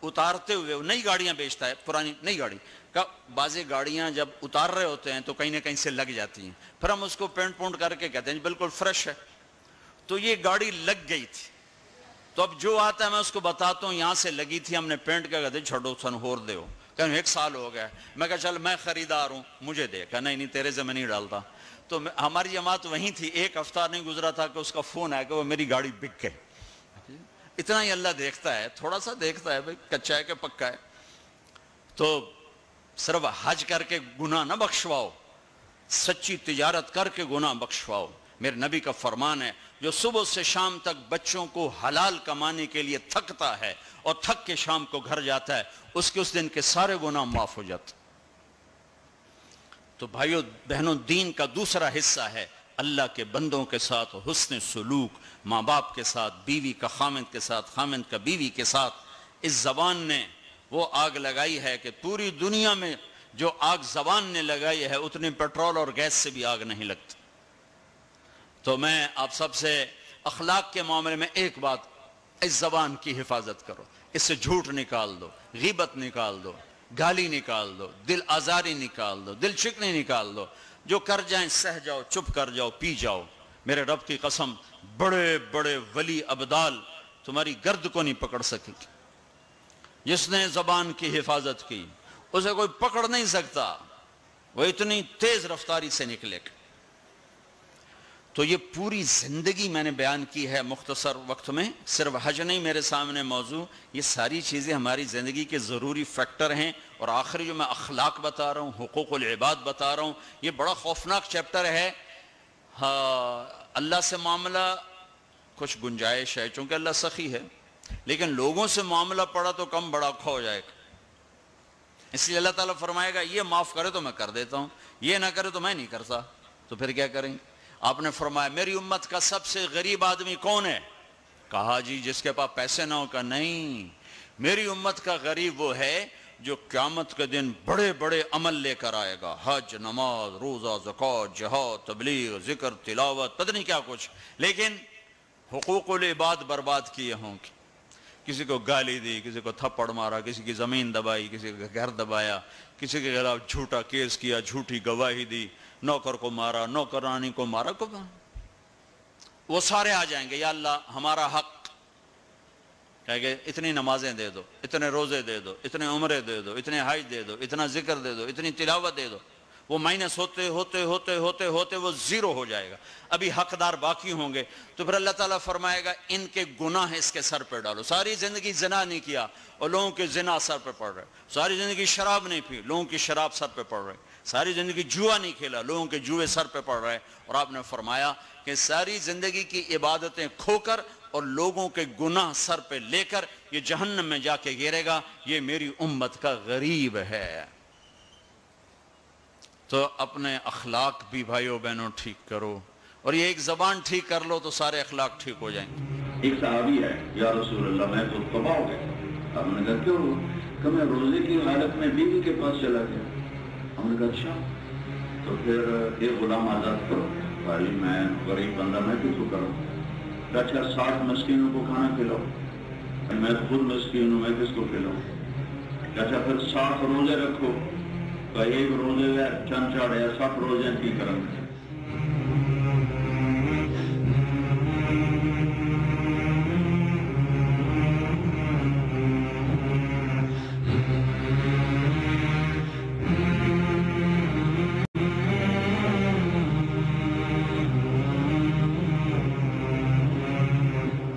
Speaker 1: اتارتے ہوئے, نئی گاڑیاں بیچتا ہے, پرانی نئی گاڑی کا, بعض گاڑیاں جب اتار رہے ہوتے ہیں تو کہیں نہ کہیں سے لگ جاتی ہیں, پھر ہم اس کو پینٹ پونٹ کر کے کہتے ہیں بالکل فریش ہے. تو یہ گاڑی لگ گئی تھی. تو اب جو آتا ہے میں اس کو بتاتا ہوں یہاں سے لگی تھی, ہم نے پینٹ کیا, کہتے چھوڑو سن ہور دے ہو, کہ 1 سال ہو گیا. میں کہا چل میں خریدار ہوں مجھے دے, کہ نہیں تیرے سے میں نہیں ڈالتا. تو ہماری جماعت وہیں تھی, 1 ہفتہ نہیں گزرا تھا کہ اس کا فون آیا کہ وہ میری گاڑی بک گئی. اتنا ہی اللہ دیکھتا ہے, تھوڑا سا دیکھتا ہے بھائی کچا ہے کہ پکا ہے. تو صرف حج کر کے گناہ نہ بخشواؤ, سچی تجارت کر کے گناہ بخشواؤ. میرے نبی کا فرمان ہے, جو صبح سے شام تک بچوں کو حلال کمانے کے لیے تھکتا ہے اور تھک کے شام کو گھر جاتا ہے, اس کے اس دن کے سارے گناہ معاف ہو جاتے. تو بھائیو بہنوں, دین کا دوسرا حصہ ہے اللہ کے بندوں کے ساتھ حسن سلوک, ماں باپ کے ساتھ, بیوی کا خامند کے ساتھ, خامند کا بیوی کے ساتھ. اس زبان نے وہ آگ لگائی ہے کہ پوری دنیا میں جو آگ زبان نے لگائی ہے اتنی پیٹرول اور گیس سے بھی آگ نہیں لگتی. تو میں آپ سب سے اخلاق کے معاملے میں ایک بات, اس زبان کی حفاظت کرو, اس سے جھوٹ نکال دو, غیبت نکال دو, گالی نکال دو, دل آزاری نکال دو, دل چکنی نکال دو. جو کر جائیں سہ جاؤ, چپ کر جاؤ, پی جاؤ. میرے رب کی قسم, بڑے بڑے ولی ابدال تمہاری گرد کو نہیں پکڑ سکے گی. جس نے زبان کی حفاظت کی اسے کوئی پکڑ نہیں سکتا, وہ اتنی تیز رفتاری سے نکلے گا. تو یہ پوری زندگی میں نے بیان کی ہے مختصر وقت میں، صرف حج نہیں میرے سامنے موضوع، یہ ساری چیزیں ہماری زندگی کے ضروری فیکٹر ہیں۔ اور آخری جو میں اخلاق بتا رہا ہوں، حقوق العباد بتا رہا ہوں، یہ بڑا خوفناک چیپٹر ہے۔ ہاں، اللہ سے معاملہ کچھ گنجائش ہے چونکہ اللہ سخی ہے، لیکن لوگوں سے معاملہ پڑا تو کم بڑا کھو جائے گا۔ اس لیے اللہ تعالیٰ فرمائے گا یہ معاف کرے تو میں کر دیتا ہوں، یہ نہ کرے تو میں نہیں کرتا، تو پھر کیا کریں گے؟ آپ نے فرمایا میری امت کا سب سے غریب آدمی کون ہے؟ کہا جی جس کے پاس پیسے نہ ہو۔ کا نہیں، میری امت کا غریب وہ ہے جو قیامت کے دن بڑے بڑے عمل لے کر آئے گا، حج، نماز، روزہ، زکوٰۃ، جہاد، تبلیغ، ذکر، تلاوت، پتہ نہیں کیا کچھ، لیکن حقوق العباد برباد کیے ہوں گے۔ کسی کو گالی دی، کسی کو تھپڑ مارا، کسی کی زمین دبائی، کسی کا گھر دبایا، کسی کے خلاف جھوٹا کیس کیا، جھوٹی گواہی دی، نوکر کو مارا، نوکرانی کو مارا، وہ سارے آ جائیں گے، یا اللہ ہمارا حق، کہے گے اتنی نمازیں دے دو، اتنے روزے دے دو، اتنے عمرے دے دو، اتنے حج دے دو، اتنا ذکر دے دو، اتنی تلاوت دے دو۔ وہ مائنس ہوتے ہوتے ہوتے ہوتے ہوتے وہ زیرو ہو جائے گا، ابھی حقدار باقی ہوں گے۔ تو پھر اللہ تعالیٰ فرمائے گا ان کے گناہ اس کے سر پہ ڈالو۔ ساری زندگی زنا نہیں کیا اور لوگوں کے زنا سر پہ پڑ رہے، ساری زندگی شراب نہیں پی، لوگوں کی شراب سر پہ پڑ رہے، ساری زندگی جوا نہیں کھیلا، لوگوں کے جوئے سر پہ پڑ رہے۔ اور آپ نے فرمایا کہ ساری زندگی کی عبادتیں کھو کر اور لوگوں کے گناہ سر پہ لے کر یہ جہنم میں جا کے گرے گا، یہ میری امت کا غریب ہے۔ تو اپنے اخلاق بھی بھائیو بہنوں ٹھیک کرو، اور یہ ایک زبان ٹھیک کر لو تو سارے اخلاق ٹھیک ہو جائیں گے۔
Speaker 2: ایک صحابی ہے، یا رسول اللہ میں تو تباہ ہو گیا۔ ہم نے کہا کیوں؟ کہ میں روزے کی حالت میں بیوی کے پاس چلا گیا۔ ہم نے کہا اچھا، تو پھر یہ غلام آزاد کرو۔ بھائی میں غریب بندہ میں کس کو کروں؟ اچھا 60 مسکینوں کو کھانا کھلاؤ۔ میں خود مسکین ہوں، میں کس کو کھلاؤں؟ اچھا پھر 60 روزے رکھو۔ تو ایک روزے ہے چند چاڑے 60 روزے کی کرم۔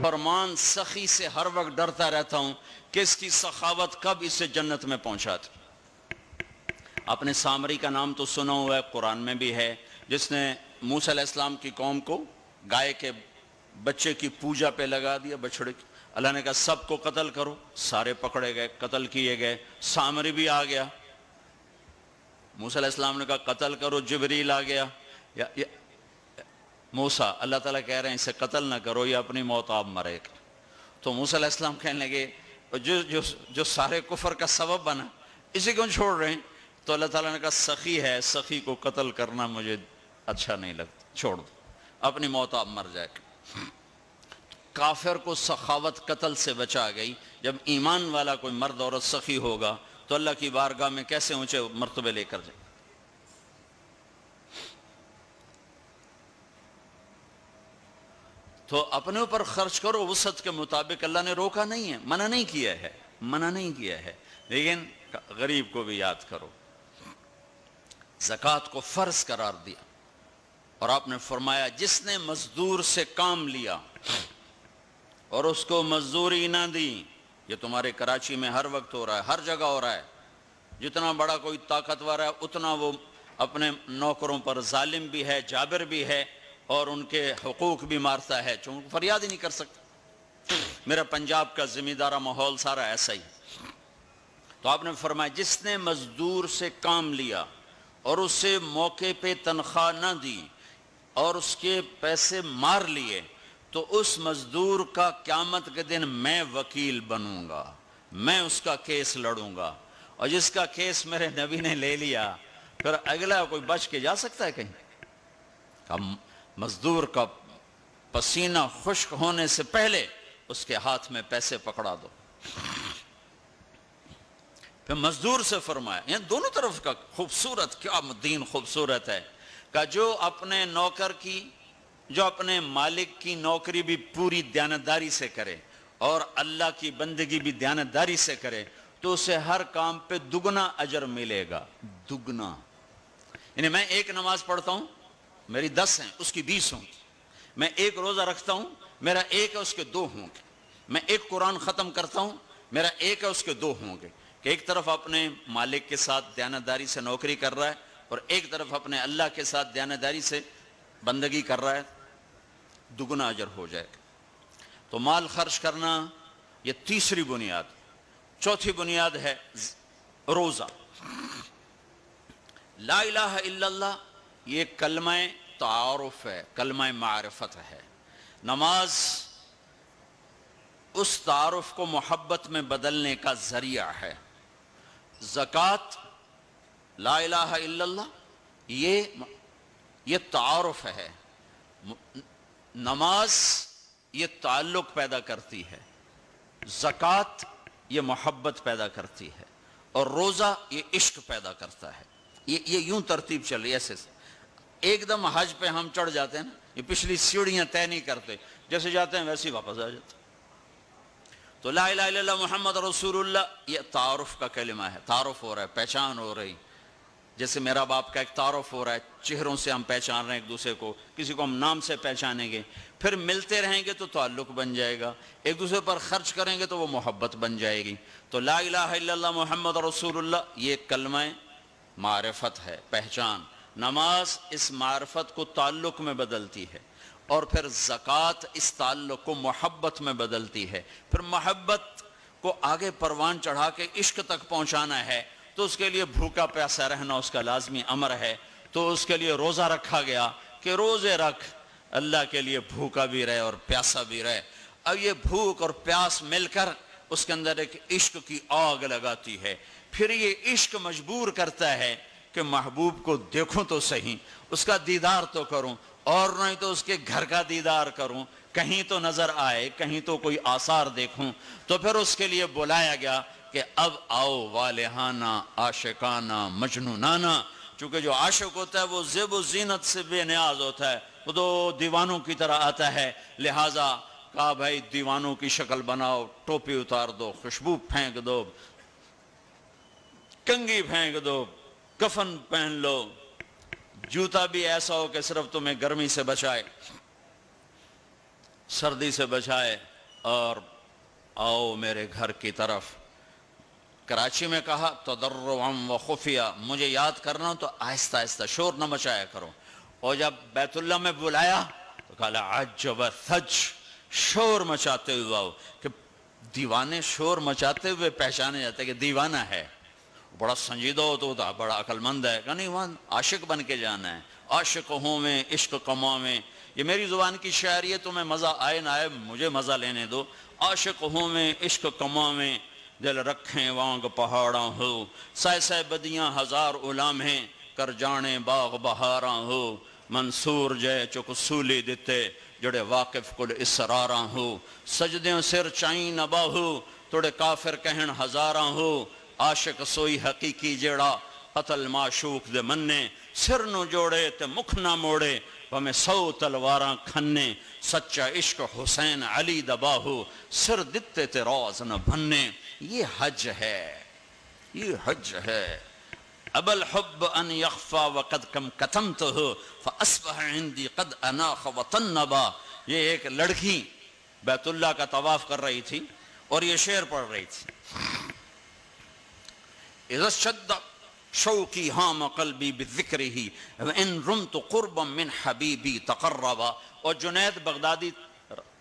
Speaker 1: فرمان سخی سے ہر وقت ڈرتا رہتا ہوں کہ اس کی سخاوت کب اسے جنت میں پہنچاتی۔ آپ نے سامری کا نام تو سنا ہوا ہے، قرآن میں بھی ہے، جس نے موسیٰ علیہ السلام کی قوم کو گائے کے بچے کی پوجا پہ لگا دیا، بچڑے کی۔ اللہ نے کہا سب کو قتل کرو، سارے پکڑے گئے، قتل کیے گئے، سامری بھی آ گیا۔ موسیٰ علیہ السلام نے کہا قتل کرو، جبریل آ گیا۔ موسیٰ، اللہ تعالیٰ کہہ رہے ہیں اسے قتل نہ کرو، یہ اپنی موت آپ مرے گا۔ تو موسیٰ علیہ السلام کہنے لگے جو سارے کفر کا سبب بنا، اسے کیوں چھوڑ رہے ہیں؟ تو اللہ تعالیٰ نے کہا سخی ہے، سخی کو قتل کرنا مجھے اچھا نہیں لگتا، چھوڑ دو، اپنی موت آپ مر جائے گا۔ کافر کو سخاوت قتل سے بچا گئی۔ جب ایمان والا کوئی مرد عورت سخی ہوگا تو اللہ کی بارگاہ میں کیسے اونچے مرتبے لے کر جائے۔ تو اپنے اوپر خرچ کرو وسعت کے مطابق، اللہ نے روکا نہیں ہے، منع نہیں کیا ہے، منع نہیں کیا ہے، لیکن غریب کو بھی یاد کرو۔ زکوٰۃ کو فرض قرار دیا، اور آپ نے فرمایا جس نے مزدور سے کام لیا اور اس کو مزدوری نہ دی، یہ تمہارے کراچی میں ہر وقت ہو رہا ہے، ہر جگہ ہو رہا ہے، جتنا بڑا کوئی طاقتور ہے اتنا وہ اپنے نوکروں پر ظالم بھی ہے، جابر بھی ہے، اور ان کے حقوق بھی مارتا ہے، چونکہ فریاد ہی نہیں کر سکتا۔ میرا پنجاب کا زمیندارہ ماحول سارا ایسا ہی۔ تو آپ نے فرمایا جس نے مزدور سے کام لیا اور اسے موقع پہ تنخواہ نہ دی اور اس کے پیسے مار لیے، تو اس مزدور کا قیامت کے دن میں وکیل بنوں گا، میں اس کا کیس لڑوں گا، اور جس کا کیس میرے نبی نے لے لیا پھر اگلا کوئی بچ کے جا سکتا ہے کہیں؟ مزدور کا پسینہ خشک ہونے سے پہلے اس کے ہاتھ میں پیسے پکڑا دو۔ پھر مزدور سے فرمایا، یعنی دونوں طرف کا خوبصورت، کیا دین خوبصورت ہے، کہ جو اپنے نوکر کی، جو اپنے مالک کی نوکری بھی پوری دیانتداری سے کرے اور اللہ کی بندگی بھی دیانتداری سے کرے تو اسے ہر کام پہ دگنا اجر ملے گا، دگنا۔ یعنی میں ایک نماز پڑھتا ہوں، میری 10 ہیں، اس کی 20 ہوں، میں ایک روزہ رکھتا ہوں، میرا ایک ہے اس کے دو ہوں گے، میں ایک قرآن ختم کرتا ہوں، میرا ایک ہے اس کے دو ہوں گے، کہ ایک طرف اپنے مالک کے ساتھ دیانتداری سے نوکری کر رہا ہے اور ایک طرف اپنے اللہ کے ساتھ دیانتداری سے بندگی کر رہا ہے، دگنا اجر ہو جائے گا۔ تو مال خرچ کرنا یہ تیسری بنیاد۔ چوتھی بنیاد ہے روزہ۔ لا الہ الا اللہ یہ کلمہ تعارف ہے، کلمہ معرفت ہے۔ نماز اس تعارف کو محبت میں بدلنے کا ذریعہ ہے۔ زکوٰۃ، لا الہ الا اللہ یہ تعارف ہے۔ نماز یہ تعلق پیدا کرتی ہے، زکوٰۃ یہ محبت پیدا کرتی ہے، اور روزہ یہ عشق پیدا کرتا ہے۔ یہ یوں ترتیب چل رہی ہے، ایسے ایک دم حج پہ ہم چڑھ جاتے ہیں نا، یہ پچھلی سیڑھیاں طے نہیں کرتے، جیسے جاتے ہیں ویسے ہی واپس آ جاتے ہیں۔ تو لا الہ الا اللہ محمد رسول اللہ یہ تعارف کا کلمہ ہے، تعارف ہو رہا ہے، پہچان ہو رہی۔ جیسے میرا باپ کا ایک تعارف ہو رہا ہے، چہروں سے ہم پہچان رہے ہیں ایک دوسرے کو، کسی کو ہم نام سے پہچانیں گے، پھر ملتے رہیں گے تو تعلق بن جائے گا، ایک دوسرے پر خرچ کریں گے تو وہ محبت بن جائے گی۔ تو لا الہ الا اللہ محمد رسول اللہ یہ کلمہ معرفت ہے، پہچان۔ نماز اس معرفت کو تعلق میں بدلتی ہے، اور پھر زکوٰۃ اس تعلق کو محبت میں بدلتی ہے۔ پھر محبت کو آگے پروان چڑھا کے عشق تک پہنچانا ہے تو اس کے لیے بھوکا پیاسا رہنا اس کا لازمی امر ہے۔ تو اس کے لیے روزہ رکھا گیا کہ روزے رکھ، اللہ کے لیے بھوکا بھی رہے اور پیاسا بھی رہے۔ اب یہ بھوک اور پیاس مل کر اس کے اندر ایک عشق کی آگ لگاتی ہے۔ پھر یہ عشق مجبور کرتا ہے کہ محبوب کو دیکھوں تو صحیح، اس کا دیدار تو کروں، اور نہیں تو اس کے گھر کا دیدار کروں، کہیں تو نظر آئے، کہیں تو کوئی آثار دیکھوں۔ تو پھر اس کے لیے بلایا گیا کہ اب آؤ والہانہ عاشقانہ مجنونانہ۔ چونکہ جو عاشق ہوتا ہے وہ زیب و زینت سے بے نیاز ہوتا ہے، وہ تو دیوانوں کی طرح آتا ہے، لہٰذا کہا بھائی دیوانوں کی شکل بناؤ، ٹوپی اتار دو، خوشبو پھینک دو، کنگھی پھینک دو، کفن پہن لو، جوتا بھی ایسا ہو کہ صرف تمہیں گرمی سے بچائے، سردی سے بچائے، اور آؤ میرے گھر کی طرف۔ کراچی میں کہا تضرعا و خفیہ، مجھے یاد کرنا تو آہستہ آہستہ، شور نہ مچایا کرو۔ اور جب بیت اللہ میں بلایا تو کہا عجب ثج، شور مچاتے ہوئے آؤ۔ کہ دیوانے شور مچاتے ہوئے پہچانے جاتے کہ دیوانہ ہے، بڑا سنجیدہ ہوتا، بڑا عقل مند ہے، کہ نہیں وہاں عاشق بن کے جانا ہے۔ عاشق ہوں میں عشق کماں میں، یہ میری زبان کی شاعری ہے، تمہیں مزہ آئے نہ آئے مجھے مزہ لینے دو۔ عاشق ہوں میں عشق کماں میں، دل رکھیں وانگ پہاڑاں ہو، سائے سائے بدیاں ہزار علامیں، کر جانے باغ بہاراں ہو، منصور جے چک سولی دیتے، جڑے واقف کل اسراراں ہو، سجدیں سر چائیں نباہو، توڑے کافر کہن ہزاراں ہو، عاشق سوئی حقیقی جیڑا قتل معشوق دے مننے، سر نو جوڑے تے مکھ نہ موڑے، ہمیں 100 تلواراں کھنے، سچا عشق حسین علی دباہو، سر دتے تے روز نہ بھنے۔ یہ حج ہے، یہ حج ہے۔ اب الحب ان یخفا وقد کم کتمتہ فاصبح عندی قد اناخ وطنبا۔ یہ ایک لڑکی بیت اللہ کا طواف کر رہی تھی اور یہ شعر پڑھ رہی تھی، اذا شد شوقی ہام قلبی بذکرہ وان رمت قربا من حبیبی تقربا۔ اور جنید بغدادی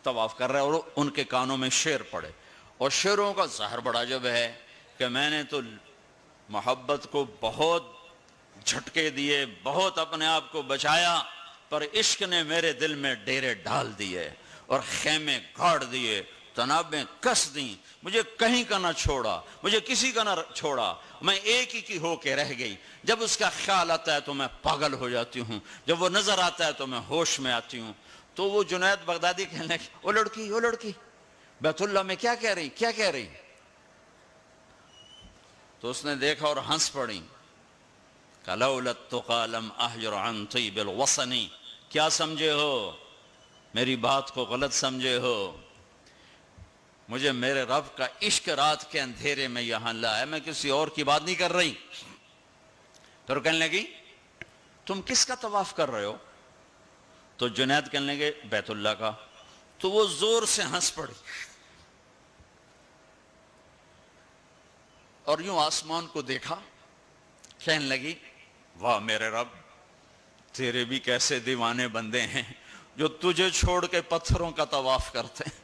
Speaker 1: طواف کر رہے اور ان کے کانوں میں شعر پڑے، اور شعروں کا ظاہر بڑا عجب ہے کہ میں نے تو محبت کو بہت جھٹکے دیے، بہت اپنے آپ کو بچایا، پر عشق نے میرے دل میں ڈیرے ڈال دیے اور خیمے گاڑ دیے، تنابیں کس دیں، مجھے کہیں کا نہ چھوڑا، مجھے کسی کا نہ چھوڑا، میں ایک ہی کی ہو کے رہ گئی۔ جب اس کا خیال آتا ہے تو میں پاگل ہو جاتی ہوں، جب وہ نظر آتا ہے تو میں ہوش میں آتی ہوں۔ تو وہ جنید بغدادی کہنے لگے وہ لڑکی بیت اللہ میں کیا کہہ رہی؟ تو اس نے دیکھا اور ہنس پڑی، لولا التقى لم احجر عن طیب الوطن۔ کیا سمجھے ہو؟ میری بات کو غلط سمجھے ہو، مجھے میرے رب کا عشق رات کے اندھیرے میں یہاں لایا، میں کسی اور کی بات نہیں کر رہی۔ تو کہنے لگی تم کس کا طواف کر رہے ہو؟ تو جنید کہنے لگے بیت اللہ کا، تو وہ زور سے ہنس پڑی اور یوں آسمان کو دیکھا، کہنے لگی واہ میرے رب، تیرے بھی کیسے دیوانے بندے ہیں جو تجھے چھوڑ کے پتھروں کا طواف کرتے ہیں،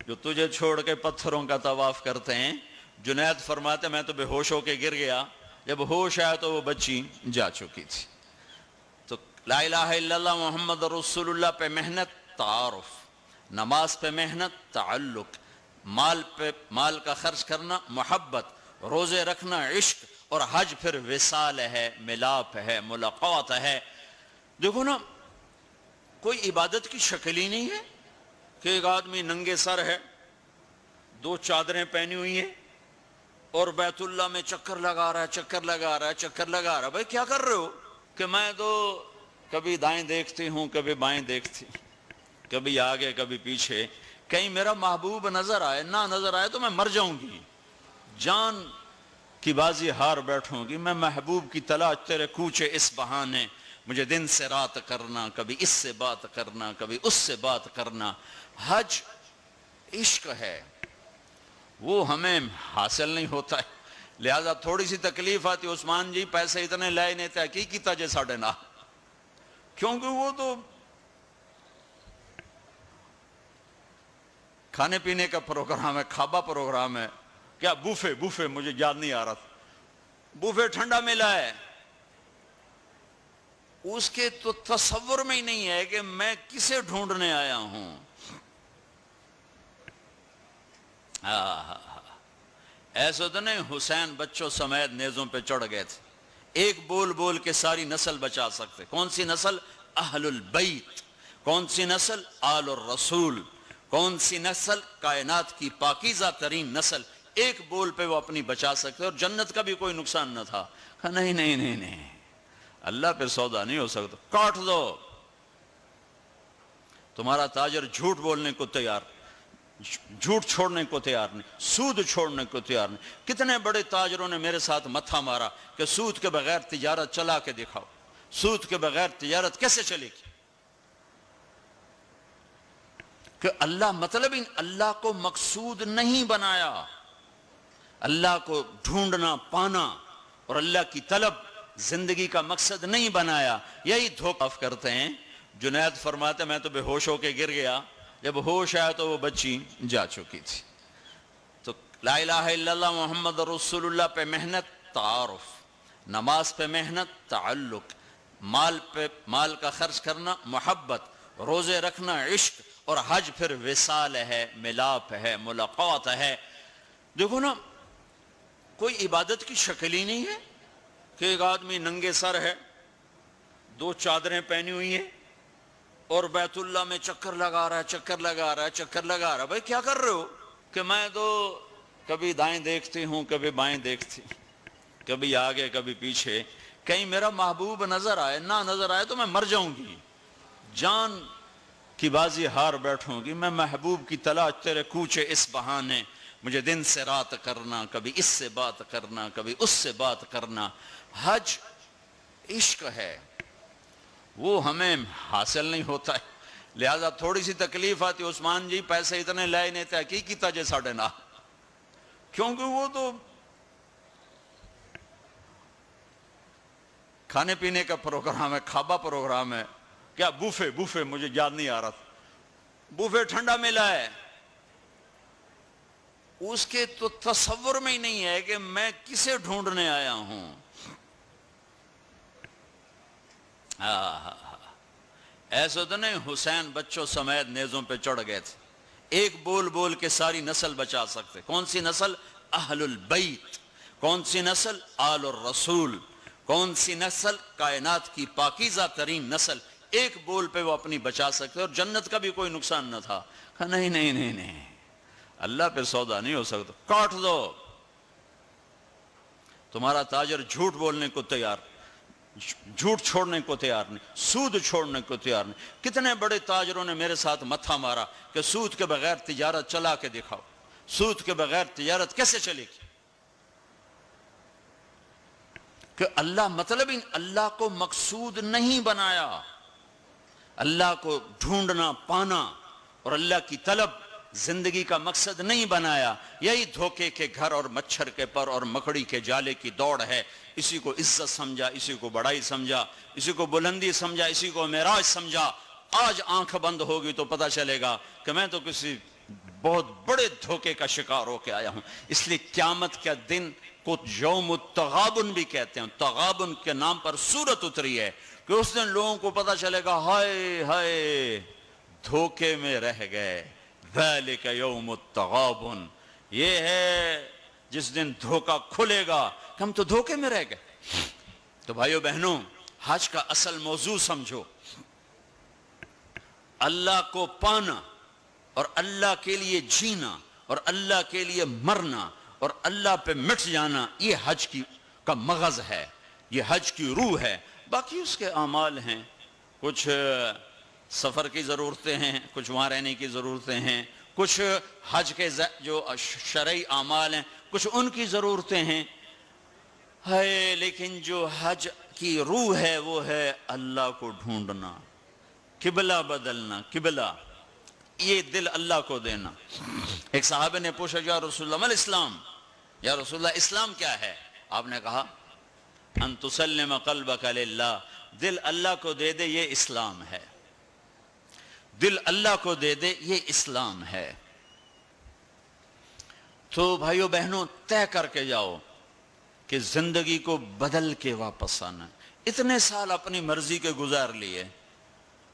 Speaker 1: جو تجھے چھوڑ کے پتھروں کا طواف کرتے ہیں۔ جنید فرماتے میں تو بے ہوش ہو کے گر گیا، جب ہوش آیا تو وہ بچی جا چکی تھی۔ تو لا الہ الا اللہ محمد رسول اللہ پہ محنت تعارف، نماز پہ محنت تعلق، مال کا خرچ کرنا محبت، روزے رکھنا عشق، اور حج پھر وصال ہے، ملاپ ہے، ملاقات ہے۔ دیکھو نا، کوئی عبادت کی شکل ہی نہیں ہے کہ ایک آدمی ننگے سر ہے، 2 چادریں پہنی ہوئی ہیں اور بیت اللہ میں چکر لگا رہا ہے۔ بھائی کیا کر رہے ہو؟ کہ میں تو کبھی دائیں دیکھتی ہوں، کبھی بائیں دیکھتی، کبھی آگے کبھی پیچھے، کہیں میرا محبوب نظر آئے، نہ نظر آئے تو میں مر جاؤں گی، جان کی بازی ہار بیٹھوں گی، میں محبوب کی تلاش تیرے کوچے اس بہانے، مجھے دن سے رات کرنا، کبھی اس سے بات کرنا، کبھی اس سے بات کرنا۔ حج عشق ہے، وہ ہمیں حاصل نہیں ہوتا ہے، لہذا تھوڑی سی تکلیف آتی۔ عثمان جی پیسے اتنے لائے نہیں تھے، کی کیتا جے ساڑھے نہ، کیونکہ وہ تو کھانے پینے کا پروگرام ہے، کھابا پروگرام ہے، کیا بوفے مجھے یاد نہیں آ رہا تھا، بوفے ٹھنڈا ملا ہے، اس کے تو تصور میں ہی نہیں ہے کہ میں کسے ڈھونڈنے آیا ہوں۔ ایسا تو نہیں حسین بچوں سمیت نیزوں پہ چڑھ گئے تھے، ایک بول بول کے ساری نسل بچا سکتے۔ کون سی نسل؟ اہل البیت۔ کون سی نسل؟ آل الرسول۔ کون سی نسل؟ کائنات کی پاکیزہ ترین نسل۔ ایک بول پہ وہ اپنی بچا سکتے، اور جنت کا بھی کوئی نقصان نہ تھا۔ نہیں، اللہ پہ سودا نہیں ہو سکتا، کاٹ دو۔ تمہارا تاجر جھوٹ بولنے کو تیار، جھوٹ چھوڑنے کو تیار نہیں، سود چھوڑنے کو تیار نہیں۔ کتنے بڑے تاجروں نے میرے ساتھ متھا مارا کہ سود کے بغیر تجارت چلا کے دکھاؤ، سود کے بغیر تجارت کیسے چلے گی؟ کہ اللہ کو مقصود نہیں بنایا، اللہ کو ڈھونڈنا پانا اور اللہ کی طلب زندگی کا مقصد نہیں بنایا، یہی دھوکہ کرتے ہیں۔ جنید فرماتے میں تو بے ہوش ہو کے گر گیا، جب ہوش آیا تو وہ بچی جا چکی تھی۔ تو لا الہ الا اللہ محمد رسول اللہ پہ محنت تعارف، نماز پہ محنت تعلق، مال کا خرچ کرنا محبت، روزے رکھنا عشق، اور حج پھر وصال ہے، ملاپ ہے، ملاقات ہے۔ دیکھو نا، کوئی عبادت کی شکل ہی نہیں ہے کہ ایک آدمی ننگے سر ہے، 2 چادریں پہنی ہوئی ہیں اور بیت اللہ میں چکر لگا رہا ہے۔ بھائی کیا کر رہے ہو؟ کہ میں تو کبھی دائیں دیکھتی ہوں، کبھی بائیں دیکھتی، کبھی آگے کبھی پیچھے، کہیں میرا محبوب نظر آئے، نہ نظر آئے تو میں مر جاؤں گی، جان کی بازی ہار بیٹھوں گی، میں محبوب کی تلاش تیرے کوچے اس بہانے، مجھے دن سے رات کرنا، کبھی اس سے بات کرنا، کبھی اس سے بات کرنا۔ حج عشق ہے، وہ ہمیں حاصل نہیں ہوتا ہے، لہذا تھوڑی سی تکلیف آتی۔ عثمان جی پیسے اتنے لائے نہیں تھے، کی کیتا جے ساڑھے نہ، کیونکہ وہ تو کھانے پینے کا پروگرام ہے، کھابا پروگرام ہے، کیا بوفے مجھے یاد نہیں آ رہا تھا، بوفے ٹھنڈا ملا ہے، اس کے تو تصور میں ہی نہیں ہے کہ میں کسے ڈھونڈنے آیا ہوں۔ ایسا تو نہیں حسین بچوں سمیت نیزوں پہ چڑھ گئے تھے، ایک بول بول کے ساری نسل بچا سکتے۔ کون سی نسل؟ اہل البیت۔ کون سی نسل؟ آل الرسول۔ کون سی نسل؟ کائنات کی پاکیزہ ترین نسل۔ ایک بول پہ وہ اپنی بچا سکتے، اور جنت کا بھی کوئی نقصان نہ تھا۔ نہیں، اللہ پہ سودا نہیں ہو سکتا، کاٹ دو۔ تمہارا تاجر جھوٹ بولنے کو تیار، جھوٹ چھوڑنے کو تیار نہیں، سود چھوڑنے کو تیار نہیں۔ کتنے بڑے تاجروں نے میرے ساتھ متھا مارا کہ سود کے بغیر تجارت چلا کے دکھاؤ، سود کے بغیر تجارت کیسے چلے گی؟ کہ اللہ کو مقصود نہیں بنایا، اللہ کو ڈھونڈنا پانا اور اللہ کی طلب زندگی کا مقصد نہیں بنایا، یہی دھوکے کے گھر اور مچھر کے پر اور مکڑی کے جالے کی دوڑ ہے۔ اسی کو عزت سمجھا، اسی کو بڑائی سمجھا، اسی کو بلندی سمجھا، اسی کو معراج سمجھا۔ آج آنکھ بند ہوگی تو پتہ چلے گا کہ میں تو کسی بہت بڑے دھوکے کا شکار ہو کے آیا ہوں۔ اس لیے قیامت کا دن کو یوم التغابن بھی کہتے ہیں، تغابن کے نام پر سورت اتری ہے کہ اس دن لوگوں کو پتہ چلے گا ہائے ہائے دھوکے میں رہ گئے، ذالک یوم التغابن، یہ ہے جس دن دھوکہ کھلے گا کہ ہم تو دھوکے میں رہ گئے۔ تو بھائیو بہنوں، حج کا اصل موضوع سمجھو، اللہ کو پانا اور اللہ کے لیے جینا اور اللہ کے لیے مرنا اور اللہ پہ مٹ جانا، یہ حج کا مغز ہے، یہ حج کی روح ہے۔ باقی اس کے اعمال ہیں، کچھ سفر کی ضرورتیں ہیں، کچھ وہاں رہنے کی ضرورتیں ہیں، کچھ حج کے جو شرعی اعمال ہیں کچھ ان کی ضرورتیں ہیں، لیکن جو حج کی روح ہے وہ ہے اللہ کو ڈھونڈنا، قبلہ بدلنا، قبلہ یہ دل اللہ کو دینا۔ ایک صحابہ نے پوچھا یا رسول اللہ مل اسلام، یا رسول اللہ اسلام کیا ہے؟ آپ نے کہا ان تسلم قلبک للہ، دل اللہ کو دے دے یہ اسلام ہے، دل اللہ کو دے دے یہ اسلام ہے۔ تو بھائیو بہنوں طے کر کے جاؤ کہ زندگی کو بدل کے واپس آنا۔ اتنے سال اپنی مرضی کے گزار لیے،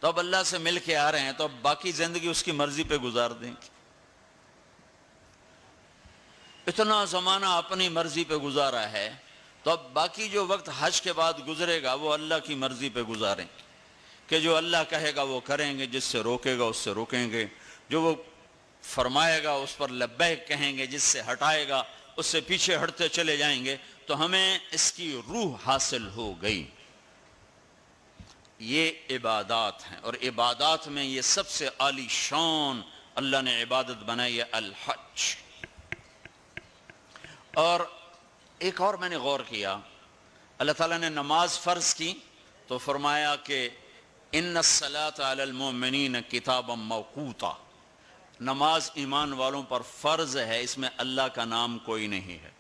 Speaker 1: تو اب اللہ سے مل کے آ رہے ہیں، تو اب باقی زندگی اس کی مرضی پہ گزار دیں گے۔ اتنا زمانہ اپنی مرضی پہ گزارا ہے، تو اب باقی جو وقت حج کے بعد گزرے گا وہ اللہ کی مرضی پہ گزاریں کہ جو اللہ کہے گا وہ کریں گے، جس سے روکے گا اس سے روکیں گے، جو وہ فرمائے گا اس پر لبیک کہیں گے، جس سے ہٹائے گا اس سے پیچھے ہٹتے چلے جائیں گے۔ تو ہمیں اس کی روح حاصل ہو گئی۔ یہ عبادات ہیں، اور عبادات میں یہ سب سے عالی شان اللہ نے عبادت بنائی ہے الحج۔ اور ایک اور میں نے غور کیا، اللہ تعالیٰ نے نماز فرض کی تو فرمایا کہ ان الصلاۃ علی المؤمنین کتابا موقوتا، نماز ایمان والوں پر فرض ہے، اس میں اللہ کا نام کوئی نہیں ہے۔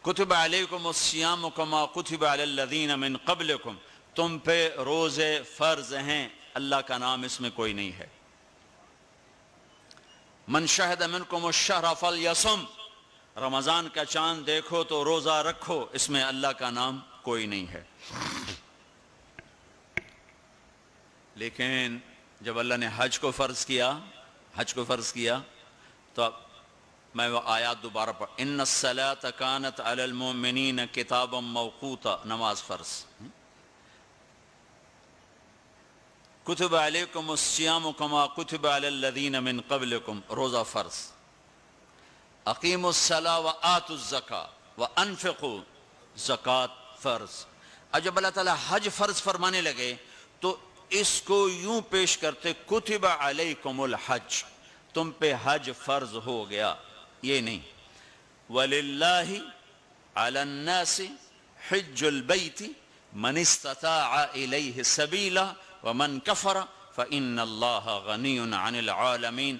Speaker 1: کتب علیکم الصیام کما کتب علی الذین من قبلکم، تم پہ روزے فرض ہیں، اللہ کا نام اس میں کوئی نہیں ہے۔ من شہد منکم الشہر فلیصم، رمضان کا چاند دیکھو تو روزہ رکھو، اس میں اللہ کا نام کوئی نہیں ہے۔ لیکن جب اللہ نے حج کو فرض کیا تو میں وہ آیات دوبارہ پڑھ، ان الصلاۃ کانت علی المؤمنین کتابا موقوتا، نماز فرض۔ کتب علیکم الصیام کما کتب علی الذین من قبلکم، روزہ فرض۔ اقیموا الصلاۃ وآتوا الزکاۃ وانفقوا، زکوٰۃ فرض۔ اب جب اللہ تعالیٰ حج فرض فرمانے لگے تو اس کو یوں پیش کرتے، کتب علیکم الحج، تم پہ حج فرض ہو گیا، یہ نہیں۔ وَلِلَّهِ عَلَى النَّاسِ حِجُّ الْبَيْتِ مَنِ اسْتَطَاعَ إِلَيْهِ سَبِيلًا وَمَنْ كَفَرَ فَإِنَّ اللَّهَ غَنِيٌّ عَنِ الْعَالَمِينَ۔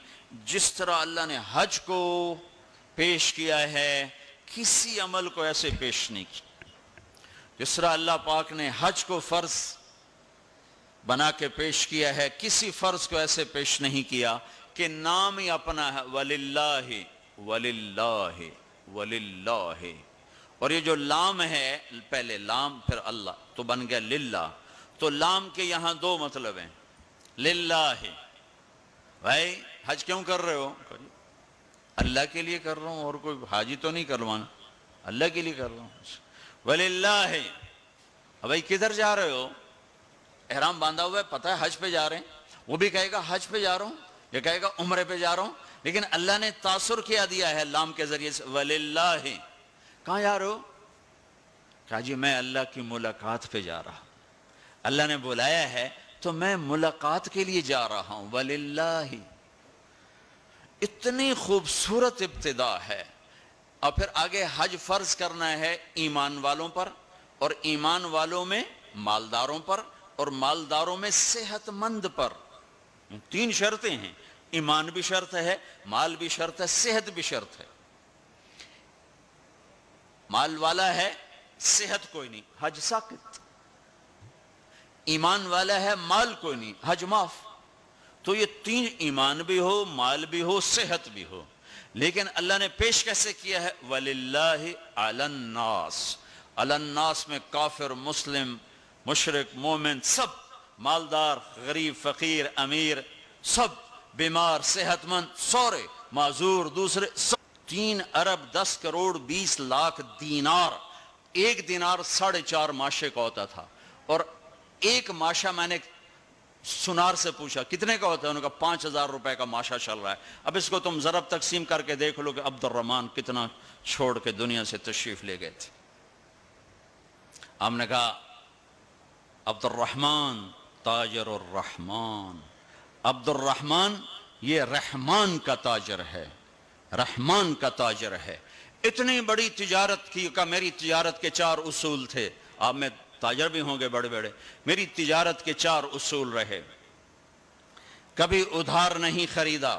Speaker 1: جس طرح اللہ نے حج کو پیش کیا ہے، کسی عمل کو ایسے پیش نہیں کیا۔ جس طرح اللہ پاک نے حج کو فرض بنا کے پیش کیا ہے، کسی فرض کو ایسے پیش نہیں کیا کہ نام ہی اپنا ہے، وَلِلَّهِ وَلِلَّهِ وَلِلَّهِ، اور یہ جو لام ہے، پہلے لام پھر اللہ تو بن گیا للہ۔ تو لام کے یہاں دو مطلب ہیں، للہ، بھائی حج کیوں کر رہے ہو؟ اللہ کے لیے کر رہا ہوں، اور کوئی حاجی تو نہیں کروانا، اللہ کے لیے کر رہا ہوں۔ وَلِلَّهِ، بھائی کدھر جا رہے ہو؟ احرام باندھا ہوا ہے، پتہ ہے حج پہ جا رہے ہیں، وہ بھی کہے گا حج پہ جا رہا ہوں، یہ کہے گا عمرے پہ جا رہا ہوں، لیکن اللہ نے تاثر کیا دیا ہے لام کے ذریعے سے، وَلِلَّهِ۔ کہاں جا رہے ہو؟ کہا جی میں اللہ کی ملاقات پہ جا رہا ہوں، اللہ نے بلایا ہے تو میں ملاقات کے لیے جا رہا ہوں، وَلِلَّهِ۔ اتنی خوبصورت ابتدا ہے۔ اور پھر آگے حج فرض کرنا ہے ایمان والوں پر، اور ایمان والوں میں مالداروں پر اور مالداروں میں صحت مند پر. 3 شرطیں ہیں. ایمان بھی شرط ہے، مال بھی شرط ہے، صحت بھی شرط ہے. مال والا ہے، صحت کوئی نہیں، حج ساقط. ایمان والا ہے، مال کوئی نہیں، حج معاف. تو یہ 3، ایمان بھی ہو، مال بھی ہو، صحت بھی ہو. لیکن اللہ نے پیش کیسے کیا ہے؟ وَلِلَّهِ عَلَى النَّاسِ. عَلَى النَّاسِ میں کافر، مسلم، مشرک، مومن، سب، مالدار، غریب، فقیر، امیر، سب، بیمار، صحت مند، سورے، معذور، دوسرے، سب. 3 ارب 10 کروڑ 20 لاکھ دینار. 1 دینار 4.5 ماشے کا ہوتا تھا. اور ایک ماشا میں نے سنار سے پوچھا کتنے کا ہوتا ہے؟ انہوں نے کہا 5,000 روپے کا ماشا چل رہا ہے. اب اس کو تم ضرب تقسیم کر کے دیکھ لو کہ عبد الرحمن کتنا چھوڑ کے دنیا سے تشریف لے گئے تھے. ہم نے کہا عبد الرحمن تاجر الرحمن. عبد الرحمن یہ رحمان کا تاجر ہے، رحمان کا تاجر ہے. اتنی بڑی تجارت کی کہ میری تجارت کے 4 اصول تھے. آپ میں تاجر بھی ہوں گے بڑے بڑے. میری تجارت کے 4 اصول رہے. کبھی ادھار نہیں خریدا،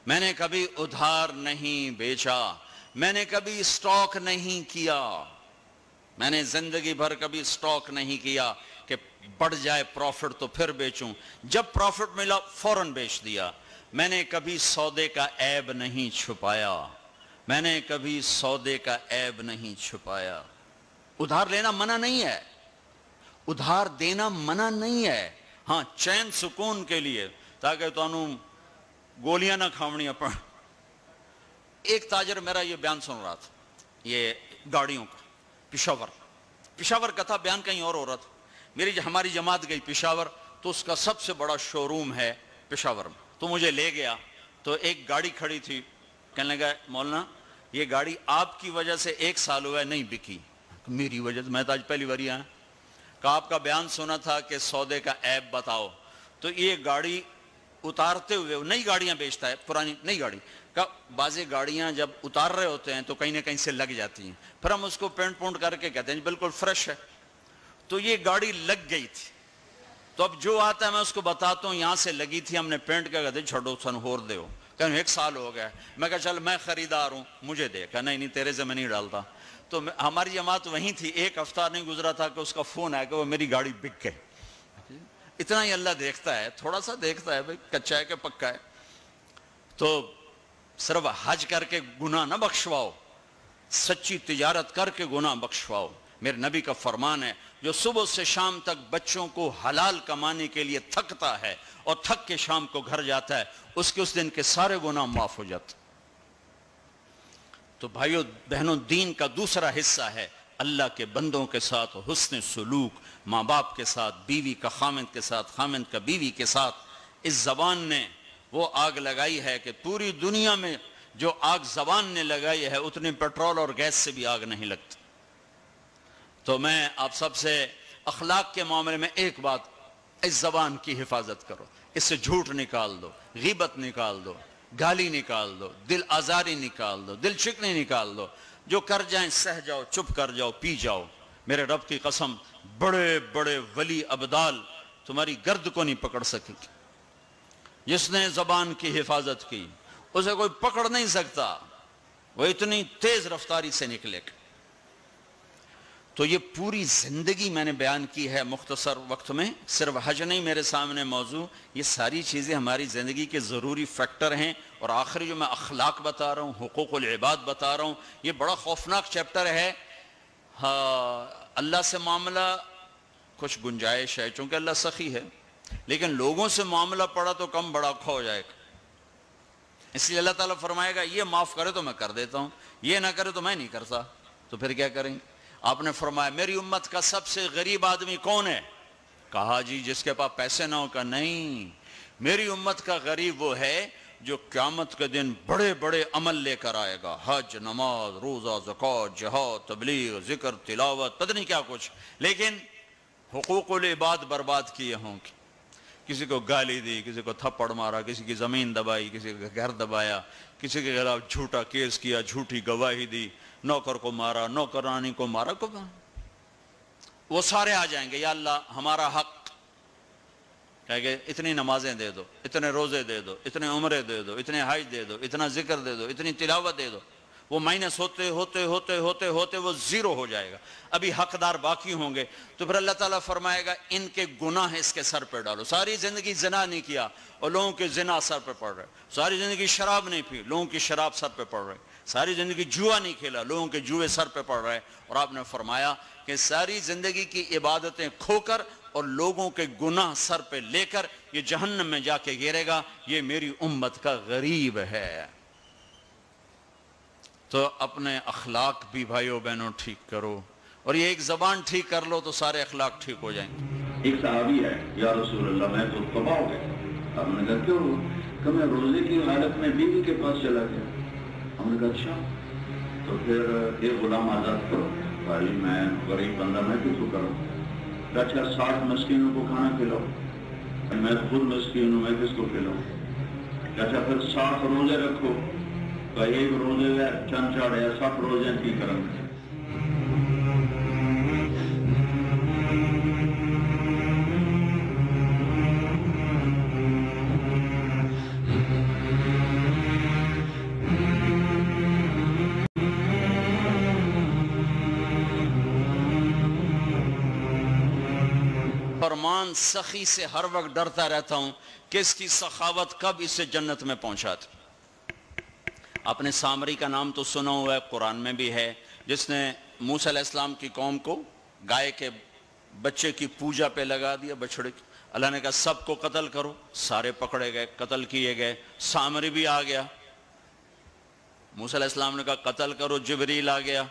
Speaker 1: میں نے کبھی ادھار نہیں بیچا، میں نے کبھی سٹاک نہیں کیا. میں نے زندگی بھر کبھی سٹاک نہیں کیا کہ بڑھ جائے پروفٹ تو پھر بیچوں، جب پروفٹ ملا فوراً بیچ دیا. میں نے کبھی سودے کا عیب نہیں چھپایا، میں نے کبھی سودے کا عیب نہیں چھپایا. ادھار لینا منع نہیں ہے، ادھار دینا منع نہیں ہے. ہاں چین سکون کے لیے، تاکہ تو انہوں گولیاں نہ کھاونی اپن. ایک تاجر میرا یہ بیان سن رہا تھا، یہ گاڑیوں کا، پشاور کا تھا، بیان کہیں اور ہو رہا تھا. ہماری جماعت گئی پشاور، تو اس کا سب سے بڑا شو روم ہے پشاور میں. تو مجھے لے گیا، تو ایک گاڑی کھڑی تھی. کہنے لگا مولانا یہ گاڑی آپ کی وجہ سے 1 سال ہوا ہے نہیں بکی. میری وجہ سے؟ میں تو آج پہلی بار آیا. کہا آپ کا بیان سنا تھا کہ سودے کا عیب بتاؤ. تو یہ گاڑی اتارتے ہوئے، نئی گاڑیاں بیچتا ہے، پرانی نئی گاڑی کا، بعضی گاڑیاں جب اتار رہے ہوتے ہیں تو کہیں نہ کہیں سے لگ جاتی ہیں، پھر ہم اس کو پینٹ پونٹ کر کے کہتے ہیں بالکل فریش ہے. تو یہ گاڑی لگ گئی تھی. تو اب جو آتا ہے میں اس کو بتاتا ہوں یہاں سے لگی تھی، ہم نے پینٹ کیا، کہتے ہیں چھوڑو سن ہور دے ہو. کہنے 1 سال ہو گیا. میں کہا چل میں خریدار ہوں مجھے دے. کہا نہیں تیرے سے میں نہیں ڈالتا. تو ہماری جماعت وہیں تھی. 1 ہفتہ نہیں گزرا تھا کہ اس کا فون آیا کہ وہ میری گاڑی بک گئی. اتنا ہی اللہ دیکھتا ہے، تھوڑا سا دیکھتا ہے بھائی کچا ہے کہ پکا ہے. تو صرف حج کر کے گناہ نہ بخشواؤ، سچی تجارت کر کے گناہ بخشواؤ. میرے نبی کا فرمان ہے جو صبح سے شام تک بچوں کو حلال کمانے کے لیے تھکتا ہے اور تھک کے شام کو گھر جاتا ہے، اس کے اس دن کے سارے گناہ معاف ہو جاتے. تو بھائیو بہنوں، دین کا دوسرا حصہ ہے اللہ کے بندوں کے ساتھ حسن سلوک، ماں باپ کے ساتھ، بیوی کا خامند کے ساتھ، خامند کا بیوی کے ساتھ. اس زبان نے وہ آگ لگائی ہے کہ پوری دنیا میں جو آگ زبان نے لگائی ہے اتنی پیٹرول اور گیس سے بھی آگ نہیں لگتی. تو میں آپ سب سے اخلاق کے معاملے میں ایک بات، اس زبان کی حفاظت کرو. اس سے جھوٹ نکال دو، غیبت نکال دو، گالی نکال دو، دل آزاری نکال دو، دل شکنی نکال دو. جو کر جائیں سہ جاؤ، چپ کر جاؤ، پی جاؤ. میرے رب کی قسم بڑے بڑے ولی ابدال تمہاری گرد کو نہیں پکڑ سکے گی. جس نے زبان کی حفاظت کی اسے کوئی پکڑ نہیں سکتا، وہ اتنی تیز رفتاری سے نکلے گا. تو یہ پوری زندگی میں نے بیان کی ہے مختصر وقت میں. صرف حج نہیں میرے سامنے موضوع، یہ ساری چیزیں ہماری زندگی کے ضروری فیکٹر ہیں. اور آخری جو میں اخلاق بتا رہا ہوں، حقوق العباد بتا رہا ہوں، یہ بڑا خوفناک چیپٹر ہے. اللہ سے معاملہ کچھ گنجائش ہے چونکہ اللہ سخی ہے، لیکن لوگوں سے معاملہ پڑا تو کم بڑا کھو جائے گا. اس لیے اللہ تعالیٰ فرمائے گا یہ معاف کرے تو میں کر دیتا ہوں، یہ نہ کرے تو میں نہیں کرتا. تو پھر کیا کریں گے؟ آپ نے فرمایا میری امت کا سب سے غریب آدمی کون ہے؟ کہا جی جس کے پاس پیسے نہ ہو. کا نہیں، میری امت کا غریب وہ ہے جو قیامت کے دن بڑے بڑے عمل لے کر آئے گا، حج، نماز، روزہ، زکوٰۃ، جہاد، تبلیغ، ذکر، تلاوت، پتہ نہیں کیا کچھ، لیکن حقوق العباد برباد کیے ہوں گے. کسی کو گالی دی، کسی کو تھپڑ مارا، کسی کی زمین دبائی، کسی کا گھر دبایا، کسی کے خلاف جھوٹا کیس کیا، جھوٹی گواہی دی، نوکر کو مارا، نوکرانی کو مارا. وہ سارے آ جائیں گے، یا اللہ ہمارا حق، کہے گے اتنی نمازیں دے دو، اتنے روزے دے دو، اتنے عمرے دے دو، اتنے حج دے دو، اتنا ذکر دے دو، اتنی تلاوت دے دو. وہ مائنس ہوتے ہوتے ہوتے ہوتے ہوتے وہ زیرو ہو جائے گا. ابھی حقدار باقی ہوں گے تو پھر اللہ تعالیٰ فرمائے گا ان کے گناہ اس کے سر پہ ڈالو. ساری زندگی زنا نہیں کیا اور لوگوں کے زنا سر پہ پڑ رہے، ساری زندگی شراب نہیں پی، لوگوں کی شراب سر پہ پڑ رہے، ساری زندگی جوا نہیں کھیلا، لوگوں کے جوئے سر پہ پڑ رہے. اور آپ نے فرمایا کہ ساری زندگی کی عبادتیں کھو کر اور لوگوں کے گناہ سر پہ لے کر یہ جہنم میں جا کے گرے گا، یہ میری امت کا غریب ہے. تو اپنے اخلاق بھی بھائیو بہنوں ٹھیک کرو، اور یہ ایک زبان ٹھیک کر لو تو سارے اخلاق ٹھیک ہو جائیں گے.
Speaker 2: ایک صحابی ہے، یا رسول اللہ میں تو تباہ ہو گیا. آپ نے کہا کیوں؟ کہ میں روزے کی حالت میں بیوی کے پاس چلا گیا. ہم نے کہا اچھا تو پھر ایک غلام آزاد کرو. بھائی میں غریب بندہ میں کس کو کروں؟ اچھا 60 مسکینوں کو کھانا کھلاؤ. میں خود مسکین ہوں، میں کس کو کھلاؤں؟ اچھا پھر 60 روزے رکھو. ایک روزے ہے چند چاڑ ہے 60 روزے کی کرم.
Speaker 1: فرمان سخی سے ہر وقت ڈرتا رہتا ہوں کہ اس کی سخاوت کب اسے جنت میں پہنچاتی. آپ نے سامری کا نام تو سنا ہوا ہے، قرآن میں بھی ہے، جس نے موسیٰ علیہ السلام کی قوم کو گائے کے بچے کی پوجا پہ لگا دیا، بچڑے کی. اللہ نے کہا سب کو قتل کرو، سارے پکڑے گئے، قتل کیے گئے. سامری بھی آ گیا، موسیٰ علیہ السلام نے کہا قتل کرو. جبریل آ گیا،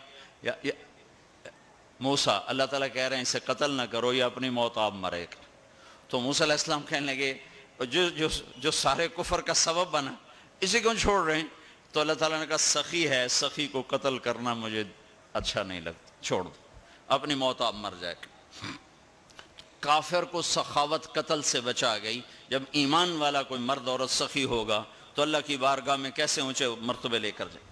Speaker 1: موسیٰ اللہ تعالیٰ کہہ رہے ہیں اسے قتل نہ کرو، یہ اپنی موت آپ مرے گا. تو موسیٰ علیہ السلام کہنے لگے جو سارے کفر کا سبب بنا اسی کو چھوڑ رہے ہیں. تو اللہ تعالیٰ نے کہا سخی ہے، سخی کو قتل کرنا مجھے اچھا نہیں لگتا، چھوڑ دو، اپنی موت آپ مر جائے گا. کافر کو سخاوت قتل سے بچا گئی. جب ایمان والا کوئی مرد عورت سخی ہوگا تو اللہ کی بارگاہ میں کیسے اونچے مرتبے لے کر جائے.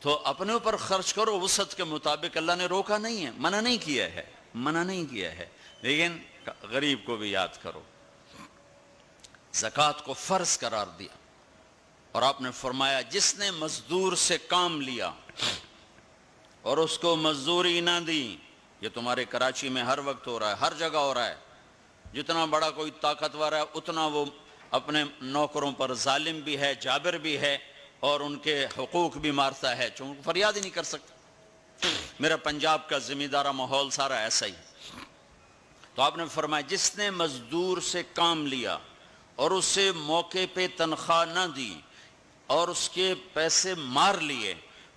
Speaker 1: تو اپنے اوپر خرچ کرو وسعت کے مطابق. اللہ نے روکا نہیں ہے، منع نہیں کیا ہے، لیکن غریب کو بھی یاد کرو. زکوٰۃ کو فرض قرار دیا اور آپ نے فرمایا جس نے مزدور سے کام لیا اور اس کو مزدوری نہ دی، یہ تمہارے کراچی میں ہر وقت ہو رہا ہے، ہر جگہ ہو رہا ہے. جتنا بڑا کوئی طاقتور ہے اتنا وہ اپنے نوکروں پر ظالم بھی ہے، جابر بھی ہے، اور ان کے حقوق بھی مارتا ہے، چونکہ فریاد ہی نہیں کر سکتا. میرا پنجاب کا زمیندارہ ماحول سارا ایسا ہی. تو آپ نے فرمایا جس نے مزدور سے کام لیا اور اسے موقع پہ تنخواہ نہ دی اور اس کے پیسے مار لیے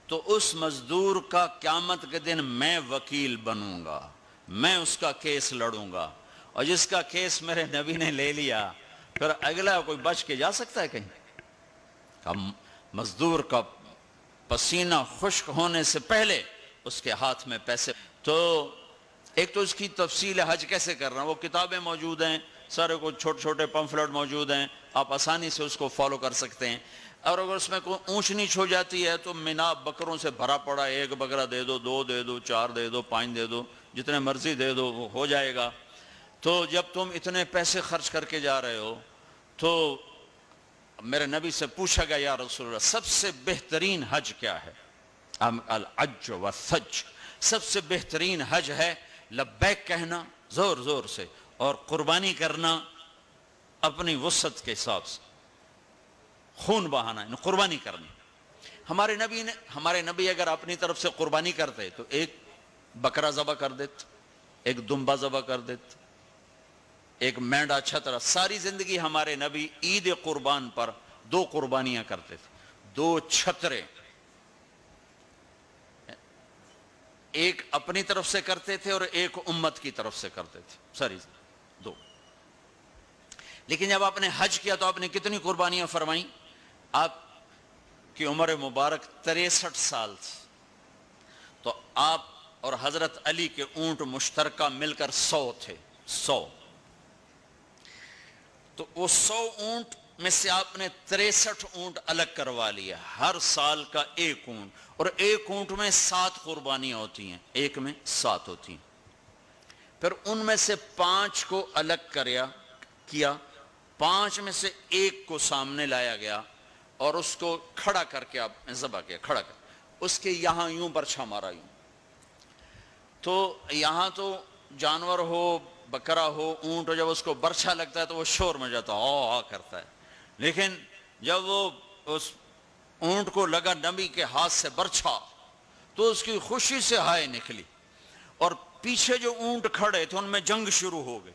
Speaker 1: تو اس مزدور کا قیامت کے دن میں وکیل بنوں گا، میں اس کا کیس لڑوں گا. اور جس کا کیس میرے نبی نے لے لیا پھر اگلا کوئی بچ کے جا سکتا ہے کہیں؟ مزدور کا پسینہ خشک ہونے سے پہلے اس کے ہاتھ میں پیسے. تو ایک تو اس کی تفصیل حج کیسے کرنا، وہ کتابیں موجود ہیں، سارے کو چھوٹے چھوٹے پمفلٹ موجود ہیں، آپ آسانی سے اس کو فالو کر سکتے ہیں. اور اگر اس میں کوئی اونچ نیچ ہو جاتی ہے تو مینا بکروں سے بھرا پڑا، ایک بکرا دے دو، 2 دے دو، 4 دے دو، 5 دے دو، جتنے مرضی دے دو، وہ ہو جائے گا. تو جب تم اتنے پیسے خرچ کر کے جا رہے ہو تو میرے نبی سے پوچھا گیا یا رسول اللہ سب سے بہترین حج کیا ہے؟ الحج والثج، سب سے بہترین حج ہے لبیک کہنا زور زور سے اور قربانی کرنا اپنی وسعت کے حساب سے، خون بہانا، قربانی کرنا. ہمارے نبی اگر اپنی طرف سے قربانی کرتے تو ایک بکرا ذبح کر دیتے، ایک دمبا ذبح کر دیتے، ایک مینڈا چھترا. ساری زندگی ہمارے نبی عید قربان پر 2 قربانیاں کرتے تھے، 2 چھترے، ایک اپنی طرف سے کرتے تھے اور ایک امت کی طرف سے کرتے تھے، ساری 2. لیکن جب آپ نے حج کیا تو آپ نے کتنی قربانیاں فرمائیں؟ آپ کی عمر مبارک 63 سال تھی تو آپ اور حضرت علی کے اونٹ مشترکہ مل کر 100 تھے، 100. تو وہ 100 اونٹ میں سے آپ نے 63 اونٹ الگ کروا لیا، ہر سال کا ایک اونٹ، اور ایک اونٹ میں 7 قربانیاں ہوتی ہیں، ایک میں 7 ہوتی ہیں۔ پھر ان میں سے 5 کو الگ کیا، 5 میں سے ایک کو سامنے لایا گیا اور اس کو کھڑا کر کے آپ نے ذبح کیا، کھڑا کر اس کے یہاں یوں برچھا مارا یوں۔ تو یہاں تو جانور ہو، بکرا ہو، اونٹ ہو، جب اس کو برچھا لگتا ہے تو وہ شور میں جاتا ہے، کرتا ہے، لیکن جب وہ اس اونٹ کو لگا نبی کے ہاتھ سے برچھا تو اس کی خوشی سے ہائے نکلی، اور پیچھے جو اونٹ کھڑے تھے ان میں جنگ شروع ہو گئی،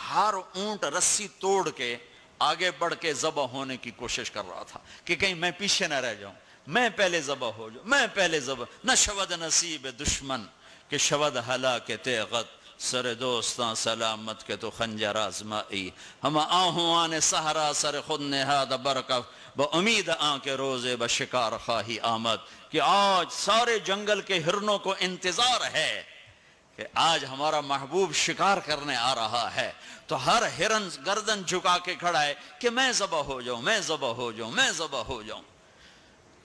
Speaker 1: ہر اونٹ رسی توڑ کے آگے بڑھ کے ذبح ہونے کی کوشش کر رہا تھا کہ کہیں میں پیچھے نہ رہ جاؤں، میں پہلے ذبح ہو جاؤں، میں پہلے ذبح، نہ شود نصیب دشمن کہ شود ہلاک تیغت، سر دوستاں سلامت کے تو خنجر آزمائی، ہم آہوان سہرا سر خود نہاد برکف با امید آن کے روزے با شکار خواہی آمد، کہ آج سارے جنگل کے ہرنوں کو انتظار ہے کہ آج ہمارا محبوب شکار کرنے آ رہا ہے، تو ہر ہرن گردن جھکا کے کھڑا ہے کہ میں ذبح ہو جاؤں، میں ذبح ہو جاؤں، میں ذبح ہو جاؤں۔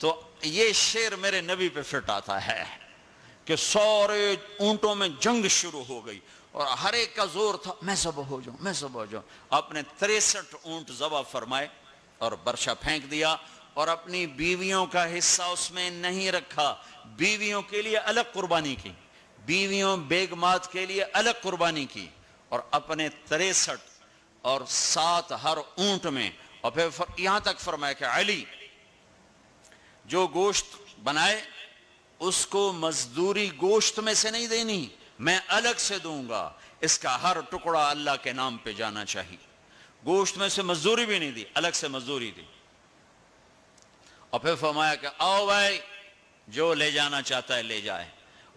Speaker 1: تو یہ شعر میرے نبی پہ فٹ آتا ہے کہ سارے اونٹوں میں جنگ شروع ہو گئی اور ہر ایک کا زور تھا میں ذبح ہو جاؤں، میں ذبح ہو جاؤں۔ آپ نے 63 اونٹ ذبح فرمائے اور برچھا پھینک دیا، اور اپنی بیویوں کا حصہ اس میں نہیں رکھا، بیویوں کے لیے الگ قربانی کی، بیویوں بیگمات کے لیے الگ قربانی کی، اور اپنے 63 اور 7 ہر اونٹ میں، اور پھر یہاں تک فرمایا کہ علی جو گوشت بنائے اس کو مزدوری گوشت میں سے نہیں دینی، میں الگ سے دوں گا، اس کا ہر ٹکڑا اللہ کے نام پہ جانا چاہیے، گوشت میں سے مزدوری بھی نہیں دی، الگ سے مزدوری دی۔ اور پھر فرمایا کہ آؤ بھائی جو لے جانا چاہتا ہے لے جائے۔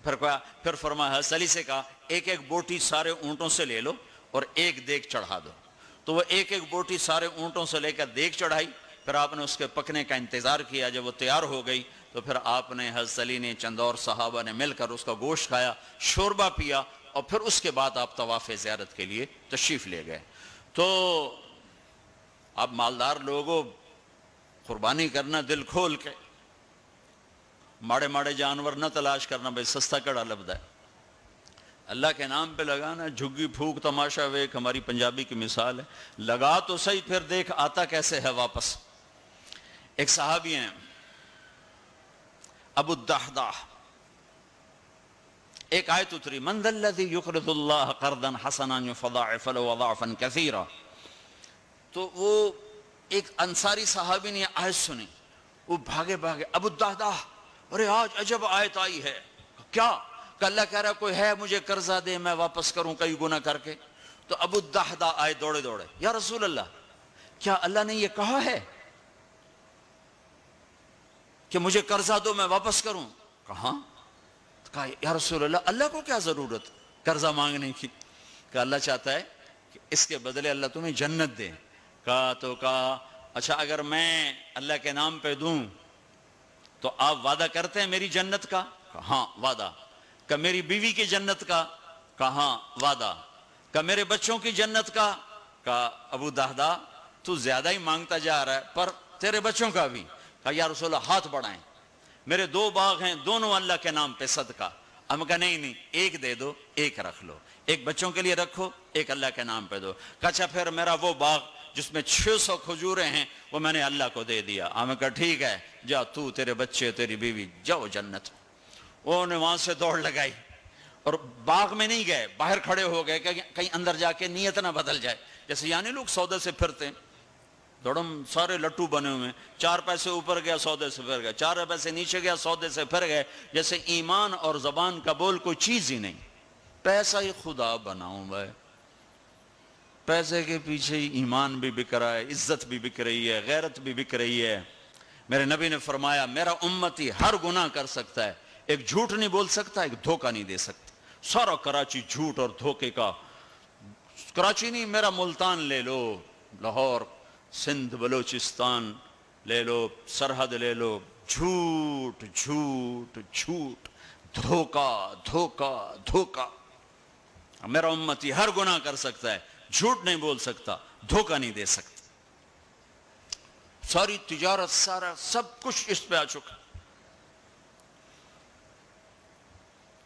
Speaker 1: پھر فرمایا حضرت علی سے کہا ایک ایک بوٹی سارے اونٹوں سے لے لو اور ایک دیگ چڑھا دو، تو وہ ایک ایک بوٹی سارے اونٹوں سے لے کر دیگ چڑھائی، پھر آپ نے اس کے پکنے کا انتظار کیا، جب وہ تیار ہو گئی تو پھر آپ نے حضرت علی نے چند اور صحابہ نے مل کر اس کا گوشت کھایا، شوربہ پیا، اور پھر اس کے بعد آپ طواف زیارت کے لیے تشریف لے گئے۔ تو اب مالدار لوگوں قربانی کرنا دل کھول کے، ماڑے ماڑے جانور نہ تلاش کرنا، بھائی سستا کڑا لبدا ہے، اللہ کے نام پہ لگانا، جھگی پھوک تماشا ویک ہماری پنجابی کی مثال ہے، لگا تو صحیح پھر دیکھ آتا کیسے ہے واپس۔ ایک صحابی ہیں ابو الدحداح، ایک آیت اتری من ذا الذی یقرض اللہ قرضا حسنا یضاعف له اضعافا کثیرا، تو وہ ایک انصاری صحابی نے آیت سنی، وہ بھاگے ابو الدحداح، ارے آج عجب آیت آئی ہے، کیا کہ اللہ کہہ رہا کوئی ہے مجھے قرضہ دے میں واپس کروں کئی گناہ کر کے، تو ابو الدحداح آئے دوڑے دوڑے، یا رسول اللہ کیا اللہ نے یہ کہا ہے کہ مجھے قرضہ دو میں واپس کروں؟ کہاں؟ کہا یا رسول اللہ اللہ کو کیا ضرورت قرضہ مانگنے کی، کہ اللہ چاہتا ہے کہ اس کے بدلے اللہ تمہیں جنت دے۔ کہا اچھا اگر میں اللہ کے نام پہ دوں تو آپ وعدہ کرتے ہیں میری جنت کا؟ کہا ہاں وعدہ۔ کہ میری بیوی کی جنت کا؟ کہا ہاں وعدہ۔ کہ میرے بچوں کی جنت کا؟ کہا ابو دحداح تو زیادہ ہی مانگتا جا رہا ہے، پر تیرے بچوں کا بھی؟ کہا یا رسول اللہ ہاتھ بڑھائیں، میرے 2 باغ ہیں دونوں اللہ کے نام پہ صدقہ۔ ہم کہا نہیں ایک دے دو، ایک رکھ لو، ایک بچوں کے لیے رکھو، ایک اللہ کے نام پہ دو۔ کہا اچھا پھر میرا وہ باغ جس میں 600 کھجوریں ہیں وہ میں نے اللہ کو دے دیا۔ ہم کہا ٹھیک ہے جا تو تیرے بچے تیری بیوی جاؤ جنت۔ انہوں نے وہاں سے دوڑ لگائی اور باغ میں نہیں گئے، باہر کھڑے ہو گئے کہ کہیں اندر جا کے نیت نہ بدل جائے، جیسے یعنی لوگ سودے سے پھرتے ہیں، دوڑم سارے لٹو بنے ہوئے، 4 پیسے اوپر گیا سودے سے پھر گئے، 4 پیسے نیچے گیا سودے سے پھر گئے، جیسے ایمان اور زبان کا بول کوئی چیز ہی نہیں۔ پیسہ ہی خدا بناؤں بھائی، پیسے کے پیچھے ایمان بھی بک رہا ہے، عزت بھی بک رہی ہے، غیرت بھی بک رہی ہے۔ میرے نبی نے فرمایا میرا امتی ہر گناہ کر سکتا ہے، ایک جھوٹ نہیں بول سکتا، ایک دھوکہ نہیں دے سکتا۔ سارا کراچی جھوٹ اور دھوکے کا، کراچی نہیں میرا ملتان لے لو، لاہور، سندھ، بلوچستان لے لو، سرحد لے لو، جھوٹ جھوٹ جھوٹ، دھوکہ دھوکہ دھوکہ۔ میرا امتی ہر گناہ کر سکتا ہے، جھوٹ نہیں بول سکتا، دھوکہ نہیں دے سکتا۔ ساری تجارت سارا سب کچھ اس پہ آ چکا.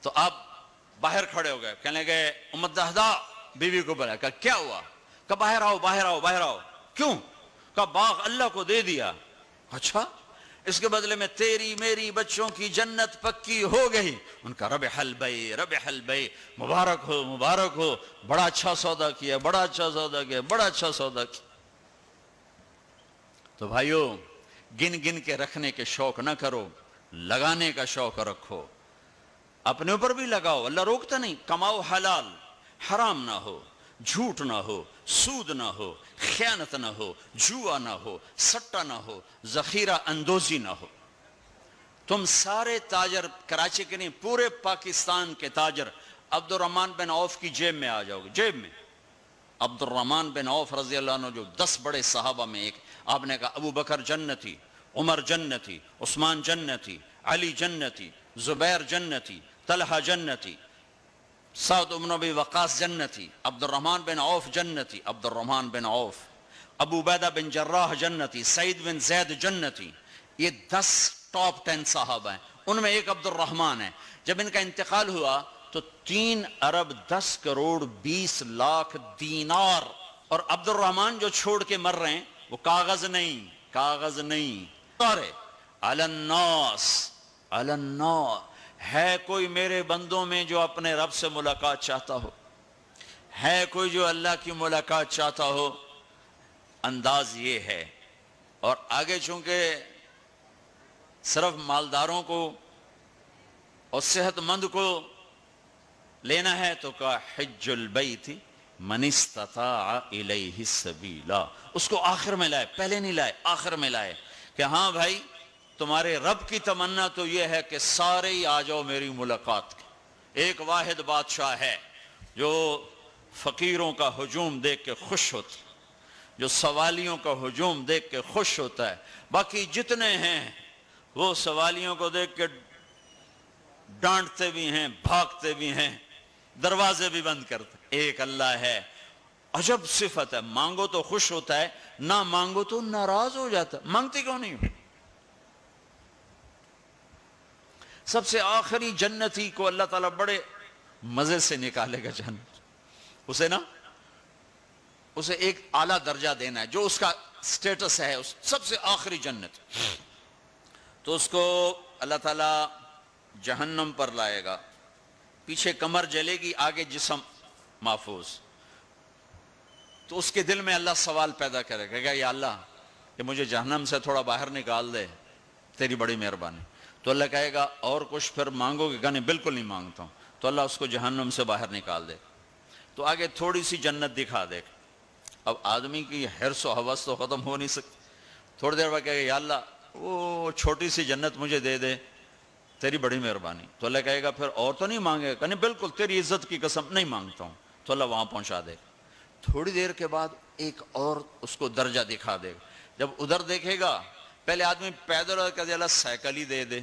Speaker 1: تو آپ باہر کھڑے ہو گئے, کہنے گئے امت دہدا بیوی کو بلایا, کہا کیا ہوا؟ کہا باہر آؤ باہر آؤ باہر آؤ. کیوں؟ کہا باغ اللہ کو دے دیا. اچھا, اس کے بدلے میں تیری میری بچوں کی جنت پکی ہو گئی. ان کا رب حلبئی رب حلبئی, مبارک ہو مبارک ہو, بڑا اچھا سودا کیا بڑا اچھا سودا کیا بڑا اچھا سودا کیا. تو بھائیو, گن گن کے رکھنے کے شوق نہ کرو, لگانے کا شوق رکھو. اپنے اوپر بھی لگاؤ, اللہ روکتا نہیں. کماؤ حلال, حرام نہ ہو, جھوٹ نہ ہو, سود نہ ہو, خیانت نہ ہو, جوا نہ ہو, سٹا نہ ہو, ذخیرہ اندوزی نہ ہو. تم سارے تاجر, کراچی کے نہیں پورے پاکستان کے تاجر عبد الرحمن بن عوف کی جیب میں آ جاؤ گے. جیب میں عبد الرحمن بن عوف رضی اللہ عنہ, جو 10 بڑے صحابہ میں ایک, آپ نے کہا ابو بکر جنتی, عمر جنتی, عثمان جنتی, علی جنتی, زبیر جنتی, طلحہ جنتی, سعد بن ابی وقاص جنتی, عبد الرحمن بن عوف جنتی, عبد الرحمن بن عوف, ابو عبیدہ بن جراح جنتی, سعید بن زید جنتی. یہ 10 ٹاپ 10 صحابہ ہیں, ان میں ایک عبد الرحمن ہے. جب ان کا انتقال ہوا تو 3 ارب 10 کروڑ 20 لاکھ دینار, اور عبد الرحمن جو چھوڑ کے مر رہے ہیں وہ کاغذ نہیں, کاغذ نہیں, سارے علی الناس علی الناس. ہے کوئی میرے بندوں میں جو اپنے رب سے ملاقات چاہتا ہو؟ ہے کوئی جو اللہ کی ملاقات چاہتا ہو؟ انداز یہ ہے. اور آگے چونکہ صرف مالداروں کو اور صحت مند کو لینا ہے تو کہا حج البیت من استطاع الیہ السبیلا. اس کو آخر میں لائے, پہلے نہیں لائے, آخر میں لائے کہ ہاں بھائی تمہارے رب کی تمنا تو یہ ہے کہ سارے ہی آ جاؤ میری ملاقات کی. ایک واحد بادشاہ ہے جو فقیروں کا ہجوم دیکھ کے خوش ہوتا ہے, جو سوالیوں کا ہجوم دیکھ کے خوش ہوتا ہے. باقی جتنے ہیں وہ سوالیوں کو دیکھ کے ڈانٹتے بھی ہیں, بھاگتے بھی ہیں, دروازے بھی بند کرتے. ایک اللہ ہے, عجب صفت ہے, مانگو تو خوش ہوتا ہے, نہ مانگو تو ناراض ہو جاتا ہے. مانگتے کیوں نہیں ہو؟ سب سے آخری جنتی کو اللہ تعالیٰ بڑے مزے سے نکالے گا جنت. اسے ایک اعلیٰ درجہ دینا ہے جو اس کا سٹیٹس ہے, اس سب سے آخری جنت. تو اس کو اللہ تعالیٰ جہنم پر لائے گا, پیچھے کمر جلے گی, آگے جسم محفوظ. تو اس کے دل میں اللہ سوال پیدا کرے گا, یا اللہ کہ مجھے جہنم سے تھوڑا باہر نکال دے, تیری بڑی مہربانی. تو اللہ کہے گا اور کچھ پھر مانگو گے؟ کہنے بالکل نہیں مانگتا ہوں. تو اللہ اس کو جہنم سے باہر نکال دے. تو آگے تھوڑی سی جنت دکھا دے. اب آدمی کی حرص و ہوس تو ختم ہو نہیں سکتی. تھوڑی دیر بعد کہے گا یا اللہ وہ چھوٹی سی جنت مجھے دے دے, تیری بڑی مہربانی. تو اللہ کہے گا پھر اور تو نہیں مانگے گا؟ کہنے بالکل تیری عزت کی قسم نہیں مانگتا ہوں. تو اللہ وہاں پہنچا دے. تھوڑی دیر کے بعد ایک اور اس کو درجہ دکھا دے گا. جب ادھر دیکھے گا, پہلے آدمی پیدل کہتے ہیں اللہ سائیکل ہی دے دے.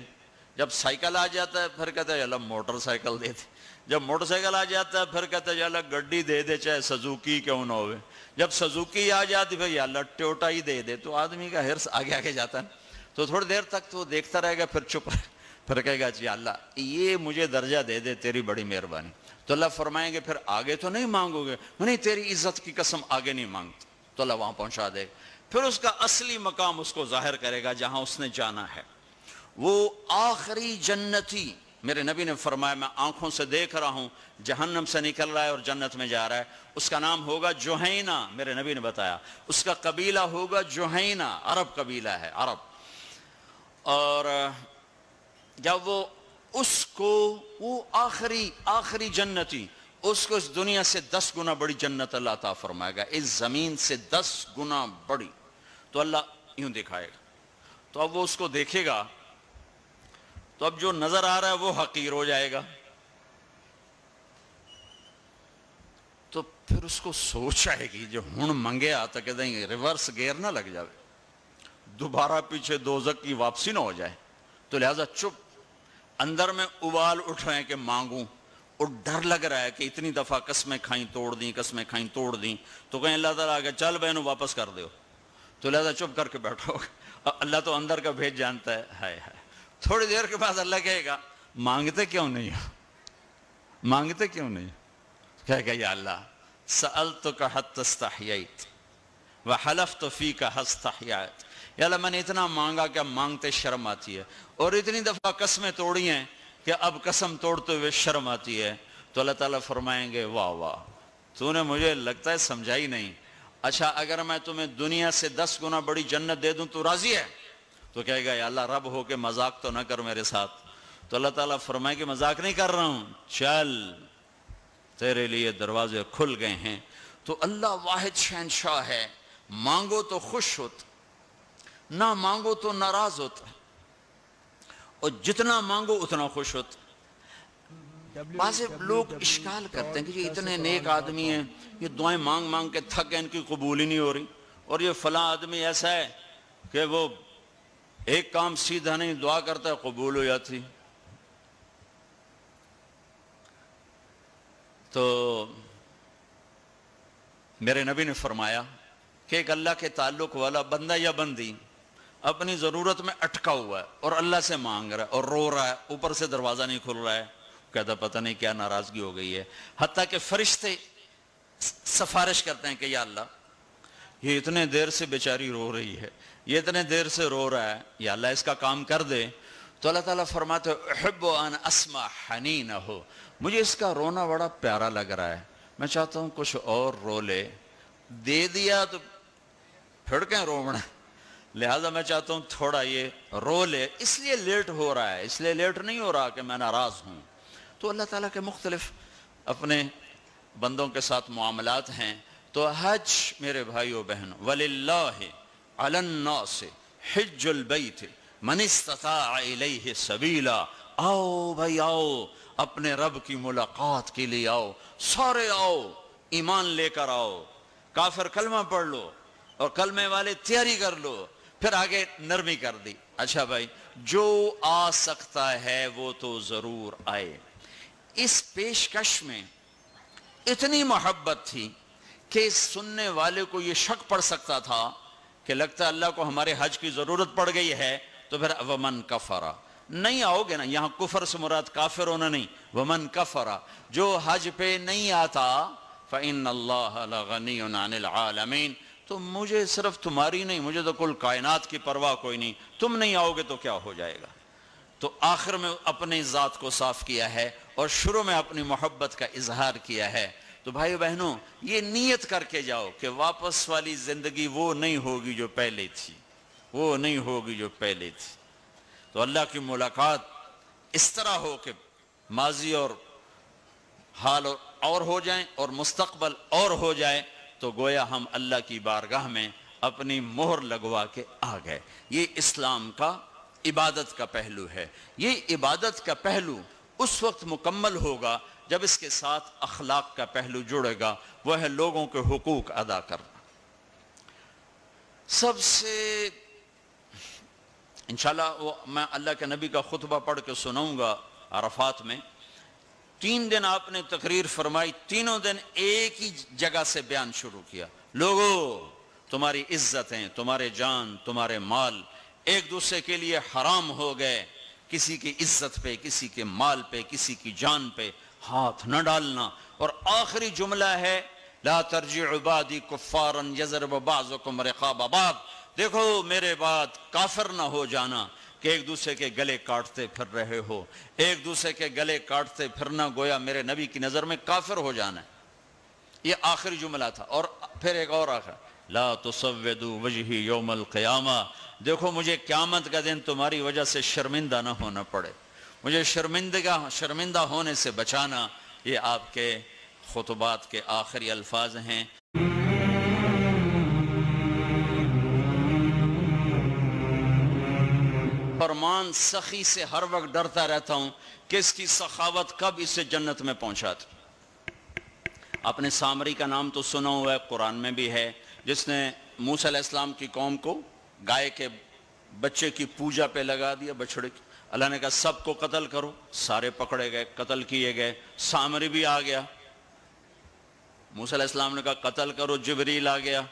Speaker 1: جب سائیکل آ جاتا ہے پھر کہتا ہے اللہ موٹر سائیکل دے دے. جب موٹر سائیکل آ جاتا ہے پھر کہتا ہے اللہ گڈی دے دے, چاہے سزوکی کیوں نہ ہوئے. جب سزوکی آ جاتی پھر یا اللہ ٹوٹا ہی دے دے. تو آدمی کا حرص آگے آگے جاتا ہے. تو تھوڑی دیر تک تو دیکھتا رہے گا, پھر چپ رہے, پھر کہے گا جی اللہ یہ مجھے درجہ دے دے, تیری بڑی مہربانی. تو اللہ فرمائیں گے پھر آگے تو نہیں مانگو گے؟ نہیں تیری عزت کی قسم آگے نہیں مانگتا. تو اللہ وہاں پہنچا دے. پھر اس کا اصلی مقام اس کو ظاہر کرے گا جہاں اس نے جانا ہے. وہ آخری جنتی, میرے نبی نے فرمایا میں آنکھوں سے دیکھ رہا ہوں جہنم سے نکل رہا ہے اور جنت میں جا رہا ہے. اس کا نام ہوگا جوہینہ. میرے نبی نے بتایا اس کا قبیلہ ہوگا جوہینہ, عرب قبیلہ ہے, عرب. اور جب وہ اس کو وہ آخری جنتی, اس کو اس دنیا سے 10 گنا بڑی جنت اللہ عطا فرمائے گا, اس زمین سے 10 گنا بڑی. تو اللہ یوں دکھائے گا. تو اب وہ اس کو دیکھے گا تو اب جو نظر آ رہا ہے وہ حقیر ہو جائے گا. تو پھر اس کو سوچ آئے گی جو ہن منگے آتا کہ دیں ریورس گیئر نہ لگ جائے, دوبارہ پیچھے دوزخ کی واپسی نہ ہو جائے. تو لہذا چپ, اندر میں ابال اٹھ رہے ہیں کہ مانگوں, اور ڈر لگ رہا ہے کہ اتنی دفعہ قسمیں کھائیں توڑ دیں, قسمیں کھائیں توڑ دیں. تو کہیں اللہ تعالیٰ آگے چل بہنوں واپس کر دیو. تو لہذا چپ کر کے بیٹھو، اللہ تو اندر کا بھید جانتا ہے۔ ہائے ہائے، تھوڑی دیر کے بعد اللہ کہے گا مانگتے کیوں نہیں ہو، مانگتے کیوں نہیں؟ کہے گا یا اللہ سألتک حتی استحییت وحلفت فیک حتی استحییت، یا اللہ میں نے اتنا مانگا کہ اب مانگتے شرم آتی ہے، اور اتنی دفعہ قسمیں توڑی ہیں کہ اب قسم توڑتے ہوئے شرم آتی ہے۔ تو اللہ تعالیٰ فرمائیں گے واہ واہ، تو نے مجھے لگتا ہے سمجھائی نہیں، اچھا اگر میں تمہیں دنیا سے 10 گنا بڑی جنت دے دوں تو راضی ہے؟ تو کہے گا یا اللہ رب ہو کے مذاق تو نہ کر میرے ساتھ۔ تو اللہ تعالیٰ فرمائے کہ مذاق نہیں کر رہا ہوں، چل تیرے لیے دروازے کھل گئے ہیں۔ تو اللہ واحد شہنشاہ ہے، مانگو تو خوش ہوتا، نہ مانگو تو ناراض ہوتا، اور جتنا مانگو اتنا خوش ہوتا۔ بعض لوگ اشکال کرتے ہیں کہ یہ اتنے نیک آدمی ہیں، یہ دعائیں مانگ مانگ کے تھک گئے، ان کی قبول ہی نہیں ہو رہی، اور یہ فلاں آدمی ایسا ہے کہ وہ ایک کام سیدھا نہیں دعا کرتا ہے قبول ہو جاتی۔ تو میرے نبی نے فرمایا کہ ایک اللہ کے تعلق والا بندہ یا بندی اپنی ضرورت میں اٹکا ہوا ہے اور اللہ سے مانگ رہا ہے اور رو رہا ہے، اوپر سے دروازہ نہیں کھل رہا ہے، کہتا پتہ نہیں کیا ناراضگی ہو گئی ہے، حتیٰ کہ فرشتے سفارش کرتے ہیں کہ یا اللہ یہ اتنے دیر سے بیچاری رو رہی ہے، یہ اتنے دیر سے رو رہا ہے، یا اللہ اس کا کام کر دے۔ تو اللہ تعالیٰ فرماتے احب ان اسمع حنینہ، مجھے اس کا رونا بڑا پیارا لگ رہا ہے، میں چاہتا ہوں کچھ اور رو لے، دے دیا تو پھر کہیں رونا، لہذا میں چاہتا ہوں تھوڑا یہ رو لے، اس لیے لیٹ ہو رہا ہے، اس لیے لیٹ نہیں ہو رہا کہ میں ناراض ہوں۔ تو اللہ تعالیٰ کے مختلف اپنے بندوں کے ساتھ معاملات ہیں۔ تو حج میرے بھائیو بہنوں، وَلِلَّهِ عَلَى النَّاسِ حِجُّ الْبَيْتِ مَنِ اسْتَطَاعَ إِلَيْهِ سَبِيلًا، آؤ بھائی آؤ، اپنے رب کی ملاقات کے لیے آؤ، سارے آؤ، ایمان لے کر آؤ، کافر کلمہ پڑھ لو اور کلمے والے تیاری کر لو، پھر آگے نرمی کر دی، اچھا بھائی جو آ سکتا ہے وہ تو ضرور آئے۔ اس پیشکش میں اتنی محبت تھی کہ سننے والے کو یہ شک پڑ سکتا تھا کہ لگتا ہے اللہ کو ہمارے حج کی ضرورت پڑ گئی ہے، تو پھر ومن کفرا، نہیں آؤ گے نا، یہاں کفر سے مراد کافر ہونا نہیں، ومن کفرا، جو حج پہ نہیں آتا فإن اللہ لغنی عن العالمین، تو مجھے صرف تمہاری نہیں، مجھے تو کل کائنات کی پرواہ کوئی نہیں، تم نہیں آؤ گے تو کیا ہو جائے گا۔ تو آخر میں اپنی ذات کو صاف کیا ہے اور شروع میں اپنی محبت کا اظہار کیا ہے۔ تو بھائی بہنوں یہ نیت کر کے جاؤ کہ واپس والی زندگی وہ نہیں ہوگی جو پہلے تھی، وہ نہیں ہوگی جو پہلے تھی۔ تو اللہ کی ملاقات اس طرح ہو کہ ماضی اور حال اور ہو جائیں اور مستقبل اور ہو جائے، تو گویا ہم اللہ کی بارگاہ میں اپنی مہر لگوا کے آ گئے۔ یہ اسلام کا عبادت کا پہلو ہے۔ یہ عبادت کا پہلو اس وقت مکمل ہوگا جب اس کے ساتھ اخلاق کا پہلو جڑے گا، وہ ہے لوگوں کے حقوق ادا کرنا۔ سب سے انشاءاللہ میں اللہ کے نبی کا خطبہ پڑھ کے سناؤں گا عرفات میں۔ 3 دن آپ نے تقریر فرمائی، تینوں دن ایک ہی جگہ سے بیان شروع کیا، لوگو تمہاری عزتیں، تمہارے جان، تمہارے مال ایک دوسرے کے لیے حرام ہو گئے، کسی کی عزت پہ، کسی کے مال پہ، کسی کی جان پہ ہاتھ نہ ڈالنا۔ اور آخری جملہ ہے لا ترجعوا بعدی کفارا یضرب بعضکم رقاب بعض، دیکھو میرے بعد کافر نہ ہو جانا کہ ایک دوسرے کے گلے کاٹتے پھر رہے ہو، ایک دوسرے کے گلے کاٹتے پھرنا گویا میرے نبی کی نظر میں کافر ہو جانا ہے۔ یہ آخری جملہ تھا۔ اور پھر ایک اور آخر لا تسودوا وجہی یوم القیامہ، دیکھو مجھے قیامت کا دن تمہاری وجہ سے شرمندہ نہ ہونا پڑے، مجھے شرمندہ ہونے سے بچانا۔ یہ آپ کے خطبات کے آخری الفاظ ہیں۔ فرمان سخی سے ہر وقت ڈرتا رہتا ہوں کہ اس کی سخاوت کب اسے جنت میں پہنچاتی۔ آپ نے سامری کا نام تو سنا ہوا ہے، قرآن میں بھی ہے، جس نے موسیٰ علیہ السلام کی قوم کو گائے کے بچے کی پوجا پہ لگا دیا، بچڑے کی۔ اللہ نے کہا سب کو قتل کرو، سارے پکڑے گئے، قتل کیے گئے، سامری بھی آ گیا۔ موسیٰ علیہ السلام نے کہا قتل کرو، جبریل آ گیا،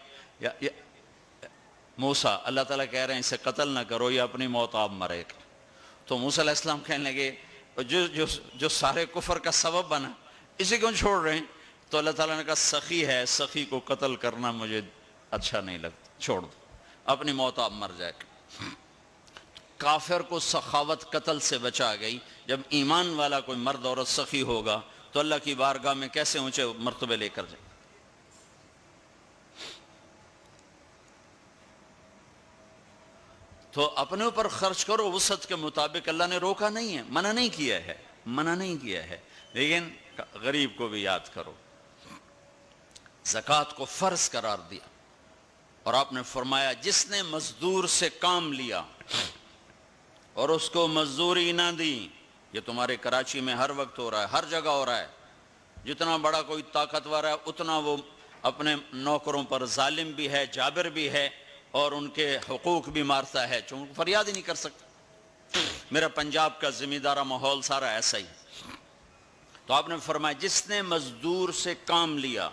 Speaker 1: موسیٰ، اللہ تعالیٰ کہہ رہے ہیں اسے قتل نہ کرو، یہ اپنی موت آپ مرے گا۔ تو موسیٰ علیہ السلام کہنے لگے جو سارے کفر کا سبب بنا اسے کیوں چھوڑ رہے ہیں؟ تو اللہ تعالیٰ نے کہا سخی ہے، سخی کو قتل کرنا مجھے اچھا نہیں لگتا، چھوڑ دو، اپنی موت آپ مر جائے گا۔ کافر کو سخاوت قتل سے بچا گئی۔ جب ایمان والا کوئی مرد عورت سخی ہوگا تو اللہ کی بارگاہ میں کیسے اونچے مرتبے لے کر جائے۔ تو اپنے اوپر خرچ کرو وسعت کے مطابق، اللہ نے روکا نہیں ہے، منع نہیں کیا ہے، لیکن غریب کو بھی یاد کرو۔ زکوٰۃ کو فرض قرار دیا اور آپ نے فرمایا جس نے مزدور سے کام لیا اور اس کو مزدوری نہ دی، یہ تمہارے کراچی میں ہر وقت ہو رہا ہے، ہر جگہ ہو رہا ہے، جتنا بڑا کوئی طاقتور ہے اتنا وہ اپنے نوکروں پر ظالم بھی ہے، جابر بھی ہے، اور ان کے حقوق بھی مارتا ہے، چونکہ فریاد ہی نہیں کر سکتا۔ میرا پنجاب کا زمیندارہ ماحول سارا ایسا ہی۔ تو آپ نے فرمایا جس نے مزدور سے کام لیا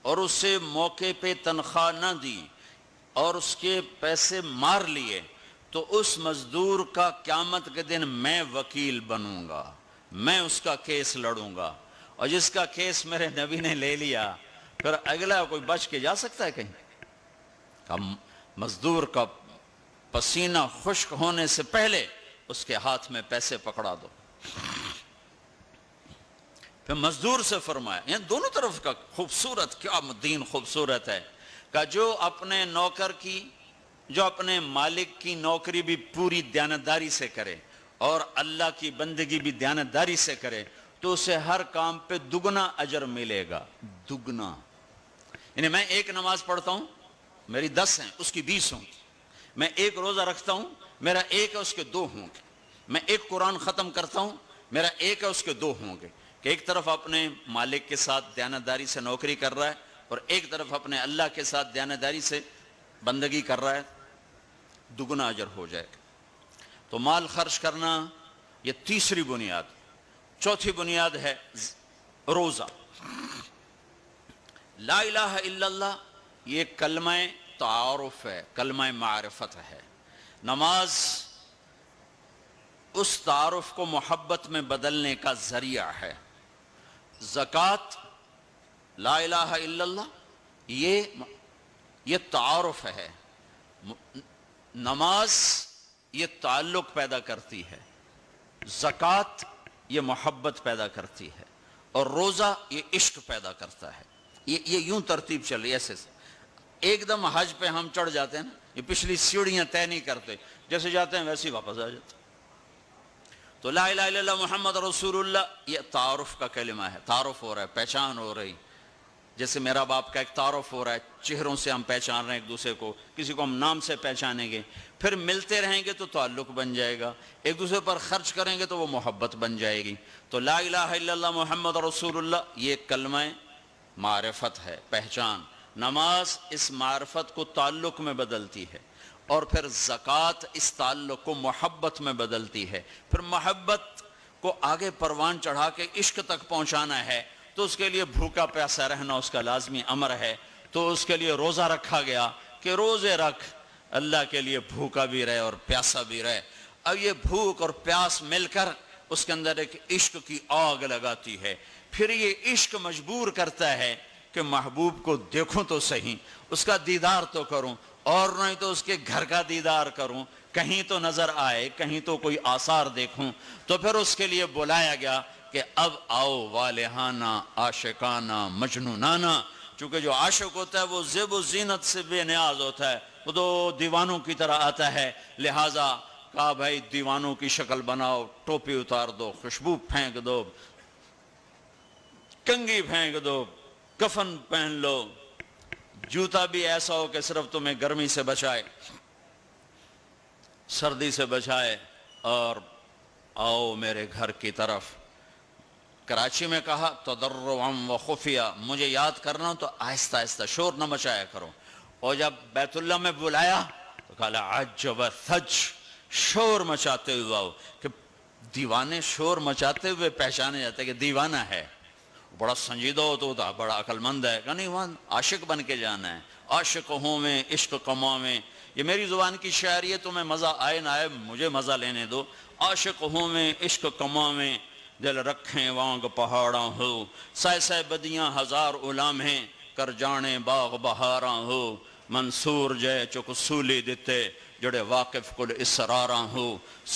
Speaker 1: اور اسے موقع پہ تنخواہ نہ دی اور اس کے پیسے مار لیے، تو اس مزدور کا قیامت کے دن میں وکیل بنوں گا، میں اس کا کیس لڑوں گا، اور جس کا کیس میرے نبی نے لے لیا پھر اگلا کوئی بچ کے جا سکتا ہے کہیں؟ مزدور کا پسینہ خشک ہونے سے پہلے اس کے ہاتھ میں پیسے پکڑا دو۔ پھر مزدور سے فرمایا، یعنی دونوں طرف کا خوبصورت، کیا دین خوبصورت ہے، کہ جو اپنے نوکر کی، جو اپنے مالک کی نوکری بھی پوری دیانتداری سے کرے اور اللہ کی بندگی بھی دیانتداری سے کرے تو اسے ہر کام پہ دگنا اجر ملے گا، دگنا۔ یعنی میں ایک نماز پڑھتا ہوں، میری 10 ہیں، اس کی 20 ہوں گی۔ میں ایک روزہ رکھتا ہوں، میرا 1 ہے، اس کے 2 ہوں گے۔ میں ایک قرآن ختم کرتا ہوں، میرا 1 ہے، اس کے 2 ہوں گے۔ کہ ایک طرف اپنے مالک کے ساتھ دیانتداری سے نوکری کر رہا ہے اور ایک طرف اپنے اللہ کے ساتھ دیانتداری سے بندگی کر رہا ہے، دگنا اجر ہو جائے گا۔ تو مال خرچ کرنا یہ تیسری بنیاد۔ چوتھی بنیاد ہے روزہ۔ لا الہ الا اللہ یہ کلمہ تعارف ہے، کلمہ معرفت ہے۔ نماز اس تعارف کو محبت میں بدلنے کا ذریعہ ہے۔ زکوٰۃ، لا الہ الا اللہ یہ تعارف ہے۔ نماز یہ تعلق پیدا کرتی ہے، زکوٰۃ یہ محبت پیدا کرتی ہے، اور روزہ یہ عشق پیدا کرتا ہے۔ یہ یوں ترتیب چل رہی ہے، ایسے ایک دم حج پہ ہم چڑھ جاتے ہیں نا، یہ پچھلی سیڑھیاں طے نہیں کرتے، جیسے جاتے ہیں ویسے ہی واپس آ جاتے ہیں۔ تو لا الہ الا اللہ محمد رسول اللہ یہ تعارف کا کلمہ ہے، تعارف ہو رہا ہے، پہچان ہو رہی۔ جیسے میرا باپ کا ایک تعارف ہو رہا ہے، چہروں سے ہم پہچان رہے ہیں ایک دوسرے کو، کسی کو ہم نام سے پہچانیں گے، پھر ملتے رہیں گے تو تعلق بن جائے گا، ایک دوسرے پر خرچ کریں گے تو وہ محبت بن جائے گی۔ تو لا الہ الا اللہ محمد رسول اللہ یہ کلمہ معرفت ہے، پہچان۔ نماز اس معرفت کو تعلق میں بدلتی ہے، اور پھر زکوٰۃ اس تعلق کو محبت میں بدلتی ہے۔ پھر محبت کو آگے پروان چڑھا کے عشق تک پہنچانا ہے تو اس کے لیے بھوکا پیاسا رہنا اس کا لازمی امر ہے۔ تو اس کے لیے روزہ رکھا گیا کہ روزے رکھ، اللہ کے لیے بھوکا بھی رہے اور پیاسا بھی رہے۔ اب یہ بھوک اور پیاس مل کر اس کے اندر ایک عشق کی آگ لگاتی ہے۔ پھر یہ عشق مجبور کرتا ہے کہ محبوب کو دیکھوں تو صحیح، اس کا دیدار تو کروں، اور نہیں تو اس کے گھر کا دیدار کروں، کہیں تو نظر آئے، کہیں تو کوئی آثار دیکھوں۔ تو پھر اس کے لیے بلایا گیا کہ اب آؤ والہانہ عاشقانہ مجنونانہ۔ چونکہ جو عاشق ہوتا ہے وہ زیب و زینت سے بے نیاز ہوتا ہے، وہ تو دیوانوں کی طرح آتا ہے، لہٰذا کہا بھائی دیوانوں کی شکل بناؤ، ٹوپی اتار دو، خوشبو پھینک دو، کنگھی پھینک دو، کفن پہن لو، جوتا بھی ایسا ہو کہ صرف تمہیں گرمی سے بچائے، سردی سے بچائے، اور آؤ میرے گھر کی طرف۔ کراچی میں کہا تضرعا و خفیہ، مجھے یاد کرنا ہو تو آہستہ آہستہ، شور نہ مچایا کرو۔ اور جب بیت اللہ میں بلایا تو کہا عجب ثج، شور مچاتے ہوئے آؤ۔ کہ دیوانے شور مچاتے ہوئے پہچانے جاتے کہ دیوانہ ہے، بڑا سنجیدہ ہو تو بڑا عقل مند ہے، کہ نہیں، وہاں عاشق بن کے جانا ہے۔ عاشق ہوں میں عشق کماں میں، یہ میری زبان کی شاعری ہے، تمہیں مزہ آئے نہ آئے مجھے مزہ لینے دو۔ عاشق ہوں میں عشق کماں میں دل رکھیں وانگ پہاڑاں ہو، سائے سائے بدیاں ہزار غلام ہیں کر جانے باغ بہاراں ہو، منصور جے چک سولی دیتے جڑے واقف کل اسراراں ہو،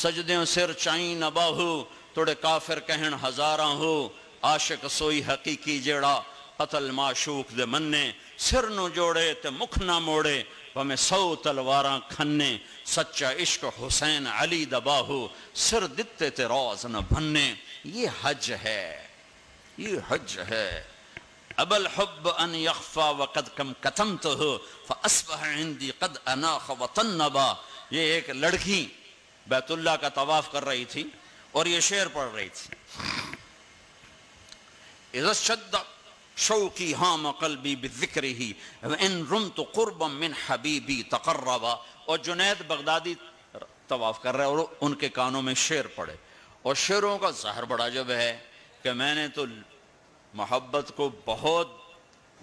Speaker 1: سجدیں سر چائیں نہ باہو توڑے کافر کہن ہزاراں ہو، عاشق سوئی حقیقی جیڑا قتل معشوق دے مننے، سر نو جوڑے تے مکھ نہ موڑے ہمیں 100 تلواراں کھنے، سچا عشق حسین علی دباہو سر دتے تے روز نہ بھنے۔ یہ حج ہے، یہ حج ہے۔ ابا الحب ان یخفا وقد کم کتمتہ فاصبح عندی قد اناخ وطنبا۔ یہ ایک لڑکی بیت اللہ کا طواف کر رہی تھی اور یہ شعر پڑھ رہی تھی، اذا شد شوقی ہام قلبی بذکرہ وان رمت قربا من حبیبی تقربا۔ اور جنید بغدادی طواف کر رہے اور ان کے کانوں میں شعر پڑے، اور شعروں کا ظاہر بڑا جب ہے کہ میں نے تو محبت کو بہت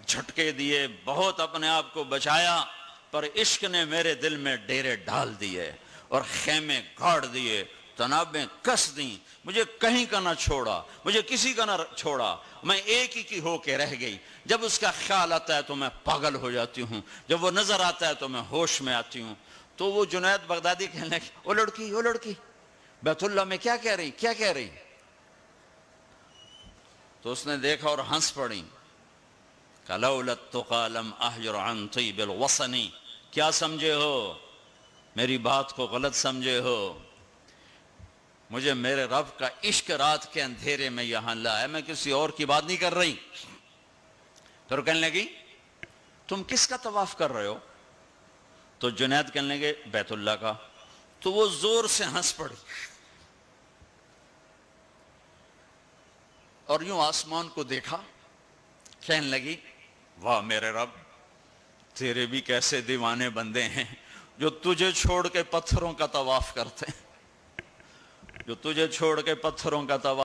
Speaker 1: جھٹکے دیے، بہت اپنے آپ کو بچایا، پر عشق نے میرے دل میں ڈیرے ڈال دیے اور خیمے گاڑ دیے، تنابیں کس دیں، مجھے کہیں کا نہ چھوڑا، مجھے کسی کا نہ چھوڑا، میں ایک ہی کی ہو کے رہ گئی۔ جب اس کا خیال آتا ہے تو میں پاگل ہو جاتی ہوں، جب وہ نظر آتا ہے تو میں ہوش میں آتی ہوں۔ تو وہ جنید بغدادی کہنے لگے، وہ لڑکی بیت اللہ میں کیا کہہ رہی؟ تو اس نے دیکھا اور ہنس پڑی، لولا التقى لم احجر عن طیب الوطن۔ کیا سمجھے ہو؟ میری بات کو غلط سمجھے ہو، مجھے میرے رب کا عشق رات کے اندھیرے میں یہاں لایا، میں کسی اور کی بات نہیں کر رہی۔ تو کہنے لگی تم کس کا طواف کر رہے ہو؟ تو جنید کہنے لگے بیت اللہ کا۔ تو وہ زور سے ہنس پڑی اور یوں آسمان کو دیکھا، کہنے لگی واہ میرے رب، تیرے بھی کیسے دیوانے بندے ہیں جو تجھے چھوڑ کے پتھروں کا طواف کرتے ہیں، جو تجھے چھوڑ کے پتھروں کا طواف